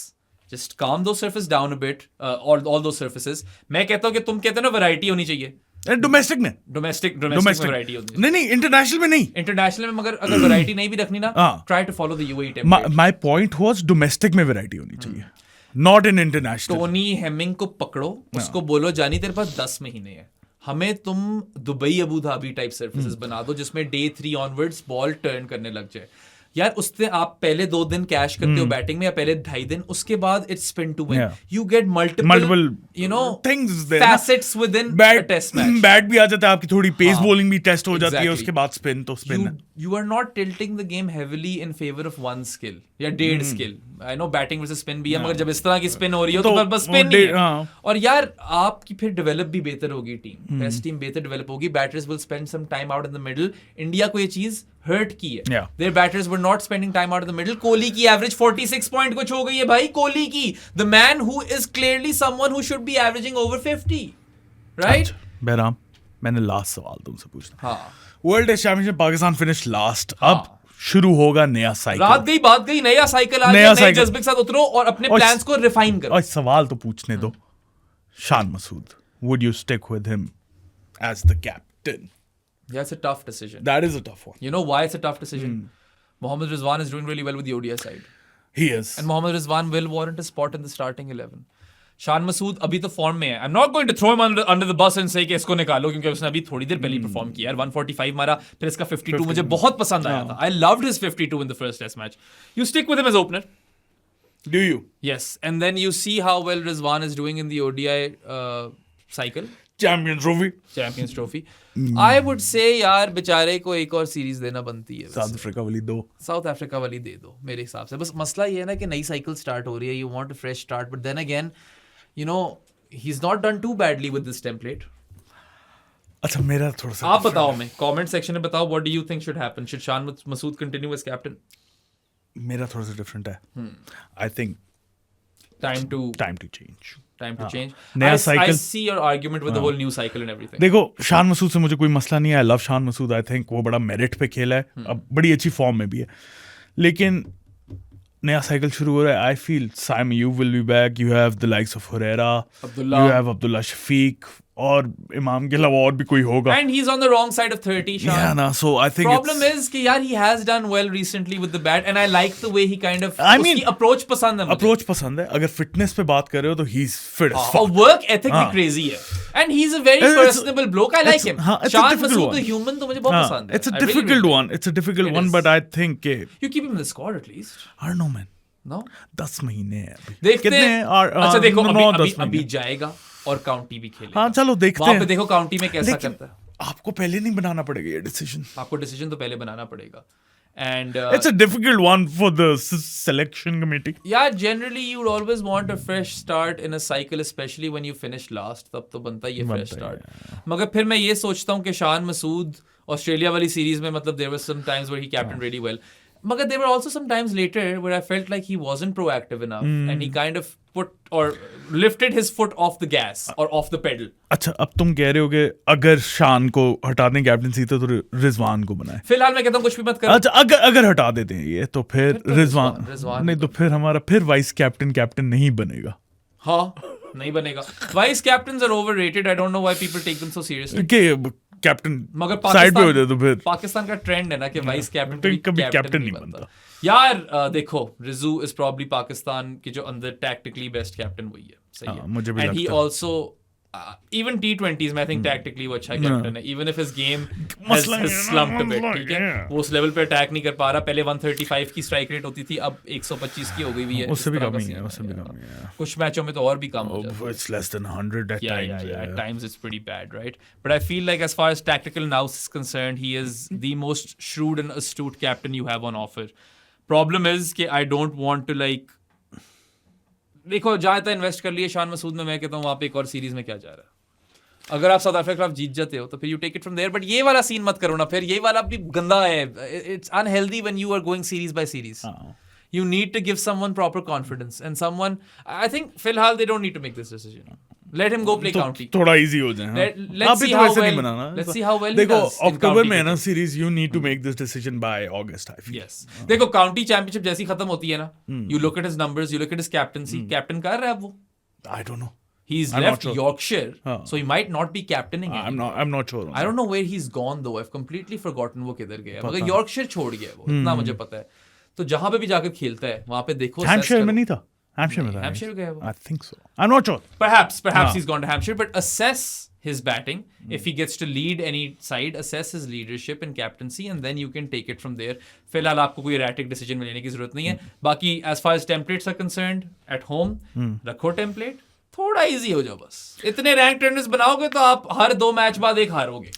B: just calm those surfaces down a bit, all those surfaces। मैं कहता हूँ कि तुम कहते हो ना वैरायटी होनी चाहिए,
A: डोमेस्टिक में,
B: डोमेस्टिक में वैरायटी होनी चाहिए,
A: नहीं इंटरनेशनल में नहीं।
B: इंटरनेशनल में मगर अगर वैरायटी नहीं भी रखनी ना,
A: हाँ।
B: Try to follow the UAE template.
A: My point was domestic में वैरायटी होनी चाहिए, not in international.
B: Tony Hemming को पकड़ो, उसको बोलो जानी तेरे पास 10 महीने है, हमें तुम Dubai Abu Dhabi type services बना दो, जिसमें डे 3 ऑनवर्ड्स बॉल टर्न करने लग जाए। यार उससे आप पहले 2 दिन कैश करते हो बैटिंग में, या पहले 2.5 दिन, उसके बाद it's spin to win.
A: Yeah.
B: You get multiple
A: things there,
B: facets within a
A: bat
B: test match।
A: Bat भी आ जाता है आपकी, थोड़ी पेस
B: हाँ,
A: बॉलिंग भी टेस्ट हो जाती है,
B: exactly।
A: उसके बाद स्पिन तो स्पिन है।
B: You are not tilting the game heavily in favor of one skill या डेढ़ skill। I know batting versus spin भी है, मगर जब इस तरह की spin हो रही हो तो बस spin ही है।
A: हाँ।
B: और यार आपकी फिर डेवलप भी बेहतर होगी टीम, टेस्ट टीम बेहतर डेवलप होगी, batters will spend some time out in the middle. India को ये चीज हर्ट की है,
A: Yeah।
B: Their batters were not spending time out in the middle. Kohli की एवरेज 46 पॉइंट कुछ हो गई है भाई, कोहली की, the man who is clearly someone who should be averaging over 50, right?
A: Bahram, मैंने लास्ट सवाल तुमसे पूछना।
B: हाँ,
A: world test championship Pakistan finish last, अब शुरू होगा नया
B: रात
A: साइकिल।
B: गई बात गई, नया साइकिल आ
A: नया
B: गया, नए
A: साइकिल।
B: जज्बे के साथ उतरो और अपने
A: और
B: प्लान्स को रिफाइन करो।
A: और सवाल तो पूछने दो, Shan Masood, would you stick with him as the captain?
B: Yeah, it's a tough decision.
A: That is a tough one.
B: You know why it's a tough decision? Mohammad Rizwan is doing really well with the ODI side.
A: He is.
B: And Mohammad Rizwan will warrant a spot in the starting 11. Shan Masood अभी तो फॉर्म में है। I'm not going to throw him under the bus and say कि इसको निकालो, क्योंकि उसने अभी थोड़ी देर पहले परफॉर्म किया यार, 145 मारा, फिर इसका 52 मुझे बहुत पसंद आया था। I loved his 52 in the first test match. You stick with him as opener.
A: Do you?
B: Yes. And then you see how well Rizwan is doing in the ODI cycle.
A: Champions Trophy.
B: Champions Trophy. I would say यार बेचारे को एक और सीरीज देना बनती है।
A: साउथ अफ्रीका वाली 2.
B: साउथ अफ्रीका वाली दे दो मेरे हिसाब से। बस मसला ये है ना कि नई साइकिल स्टार्ट हो रही है, you want a fresh start, but then again you know he is not done too badly with this template.
A: अच्छा मेरा थोड़ा सा
B: आप बताओ, मैं कमेंट सेक्शन में बताओ, what do you think should happen? Should Shan Masood continue as captain?
A: मेरा थोड़ा सा डिफरेंट है. I think
B: time to
A: time to change.
B: Time to change.
A: नया
B: I
A: cycle.
B: see your argument with the whole new cycle and everything.
A: देखो शान मसूद से मुझे कोई मसला नहीं है, I love Shan Masood, I think वो बड़ा मेरिट पे खेला है, अब बड़ी अच्छी फॉर्म में भी है, लेकिन नया साइकिल शुरू हो रहा है. I feel Saim you will be back, you have the likes of Huraira,
B: Abdullah.
A: You have Abdullah Shafique, और इमाम के अलावा और भी कोई होगा.
B: And he's on the wrong side of 30, Sean.
A: Yeah, ना, so I think
B: Problem
A: it's,
B: is कि यार he has done well recently with the bat and I like the way he kind of
A: I mean,
B: उसकी approach पसंद है मुझे.
A: अप्रोच पसंद है. अगर फिटनेस पे बात कर रहे हो तो he's fit as
B: और
A: fuck.
B: work ethic भी
A: हाँ.
B: crazy है. And he's a very
A: It's-
B: personable bloke. I like
A: it's-
B: him.
A: हाँ, it's a
B: Sean
A: difficult
B: Masood
A: one.
B: the human तो मुझे बहुत
A: हाँ,
B: पसंद है.
A: it's a
B: I really,
A: difficult
B: really
A: one. It's a difficult
B: It
A: one,
B: is.
A: but I think कि
B: You keep him in the squad at least.
A: I don't know man.
B: No?
A: 10 महीने हैं अभी.
B: देखते
A: कितने
B: हैं.
A: are,
B: अच्छा देखो
A: 9-10
B: अभी
A: महीने.
B: जाएगा और काउंटी भी खेलेगा.
A: हाँ चलो देखते
B: वहाँ पे
A: हैं.
B: देखो काउंटी में कैसा
A: लेकिन
B: करता है.
A: आपको पहले नहीं बनाना पड़ेगा ये डिसीजन.
B: आपको डिसीजन तो पहले बनाना पड़ेगा. And
A: It's a difficult one for the selection committee.
B: yeah, generally you would always want a fresh start in a cycle, especially when you finish last. तब तो बनता ही है fresh start. मगर फिर मैं ये सोचता हूँ कि शान मसूद ऑस्ट्रेलिया वाली सीरीज में मतलब there were some times where he captained really well. मगर there were also some times later where I felt like he wasn't proactive enough and he kind of put or lifted his foot off the gas or off the pedal.
A: अच्छा अब तुम कह रहे हो कि अगर शान को हटा दें कैप्टनसी तो रिजवान को बनाए.
B: फिलहाल मैं कहता हूँ कुछ भी मत करो.
A: अच्छा अगर हटा देते हैं ये तो फिर रिजवान नहीं तो फिर हमारा फिर वाइस कैप्टन नहीं बनेगा.
B: हाँ नहीं बनेगा. Vice captains are overrated. I don't know why people take them so seriously.
A: कि कैप्टन
B: मगर
A: साइड पे हो जाए तो फिर
B: पाकिस्तान का ट्रेंड है ना कि वाइस कैप्टन
A: कभी कैप्टन नहीं बनता.
B: यार देखो रिजू इज प्रॉब्ली पाकिस्तान के जो अंदर टैक्टिकली बेस्ट कैप्टन वही है. सही है.
A: मुझे भी
B: एंड ही
A: लगता है.
B: आल्सो even T20s में I think tactically वो अच्छा कैप्टन है. Even if his game has
A: मसला है,
B: slumped a bit.
A: मसला
B: ठीक है.
A: है.
B: वो उस लेवल पे अटैक नहीं कर पा रहा. पहले 135 की स्ट्राइक रेट होती थी, अब 125 की हो गई हुई है.
A: उससे भी
B: इस तरह
A: कम
B: का
A: ही है,
B: scene
A: उससे भी कम ही है.
B: कुछ मैचों में तो और भी कम हो जाता है.
A: It's less than 100 at times.
B: At times it's pretty bad, right? But I feel like as far as tactical nous is concerned, he is the most shrewd and astute captain you have on offer. Problem is कि I don't want to like देखो जहाँ तक इन्वेस्ट कर लिए शान मसूद में, मैं कहता हूँ वहाँ पे एक और सीरीज में क्या जा रहा है. अगर आप साउथ अफ्रीका के खिलाफ जीत जाते हो तो फिर you take it from there. But ये वाला सीन मत करो ना. फिर ये वाला भी गंदा है. It's unhealthy when you are going series by series. You need to give someone proper confidence and someone. I think फिलहाल they don't need to make this decision. Let him go play county.
A: थोड़ा इजी हो जाए.
B: Let's see how well. Let's see how well he
A: देखो
B: does in
A: अक्टूबर
B: county
A: में है ना
B: cricket.
A: Series. You need to make this decision by August. I feel.
B: Yes. देखो काउंटी चैंपियनशिप जैसी खत्म होती है ना. You look at his numbers. You look at his captaincy. Captain कर रहा है अब वो.
A: I don't know.
B: He's
A: I'm
B: left
A: not sure.
B: Yorkshire, so he might not be captaining anymore.
A: I'm not sure.
B: I don't know where he's gone though. I've completely forgotten वो किधर गया. मगर Yorkshire छोड़ गया वो. इतना मुझे पता है. तो जहां पे भी जाकर खेलता है वहां पे देखो.
A: Hampshire में नहीं था. Hampshire में था.
B: Hampshire गया वो.
A: I think so. I'm not sure.
B: Perhaps he's gone to Hampshire, but assess his batting. If he gets to lead any side, assess his leadership and captaincy, and then you can take it from there. फिलहाल आपको कोई erratic decision में लेने की जरूरत नहीं है. बाकी as far as templates are concerned, at home रखो template. थोड़ा इजी हो जाओ बस. इतने रैंक टेनिस बनाओगे तो आप हर 2 मैच बाद एक हारोगे.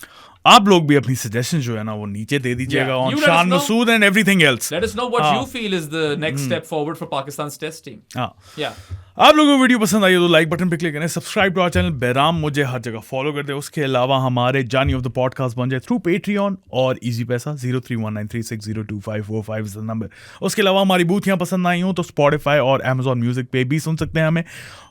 A: आप लोग भी अपनी सजेशन जो है ना वो नीचे दे दीजिएगा
B: Yeah.
A: on
B: You let us
A: शान
B: know.
A: Masood and everything else.
B: Let us know what you feel is the next step forward for Pakistan's test team.
A: हाँ.
B: Yeah.
A: आप लोगों को वीडियो पसंद आई हो तो लाइक बटन पे क्लिक करें. सब्सक्राइब टू आवर चैनल बेराम मुझे हर जगह फॉलो कर दे. उसके अलावा हमारे जानी ऑफ द पॉडकास्ट बन जाए थ्रू पेट्रियन और इजी पैसा. 0319360254 इज द नंबर. उसके अलावा हमारी बूथियां पसंद आई हो तो स्पॉटिफाई और Amazon म्यूजिक पे भी सुन सकते हैं हमें.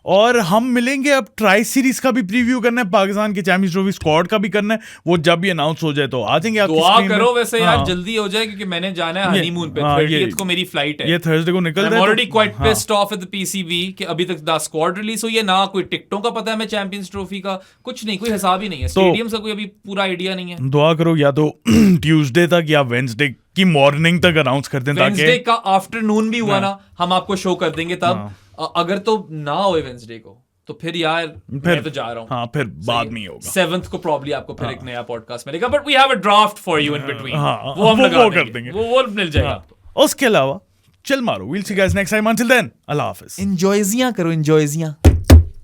A: और हम मिलेंगे. अब ट्राई सीरीज का भी प्रीव्यू करना है, पाकिस्तान के चैंपियंस ट्रॉफी स्क्वाड का भी करना है. वो जब भी अनाउंस हो जाए तो आ जाएंगे. आप
B: दुआ करो वैसे यार जल्दी हो जाए क्योंकि मैंने जाना है हनीमून पे. 30th को मेरी फ्लाइट है.
A: ये थर्सडे को निकल
B: I'm
A: रहा है.
B: already quite pissed off at the PCB कि अभी तक द स्क्वाड रिलीज हुई है ना. कोई टिकटों का पता है मैं चैंपियंस ट्रॉफी का कुछ नहीं. कोई हिसाब ही नहीं है. स्टेडियम का कोई अभी पूरा आइडिया नहीं है.
A: दुआ करो या तो ट्यूसडे तक या वेडनेसडे की मॉर्निंग तक अनाउंस कर दें
B: वेडनेसडे
A: ताकि
B: का आफ्टरनून भी हुआ ना हम आपको शो कर देंगे तब. अगर तो ना होए वेडनेसडे को तो फिर यार मैं तो जा रहा हूँ.
A: हाँ फिर बाद में ही होगा.
B: 7th को प्रॉब्ली आपको फिर एक नया पॉडकास्ट मिलेगा. But we have a draft for you in between. वो हम लगा
A: कर देंगे.
B: वो मिल जाएगा आपको.
A: उसके अलावा चिल मारो. We'll see you guys next time. Until then, Allah Hafiz.
B: एंजॉयजियां करो. एंजॉयजियां.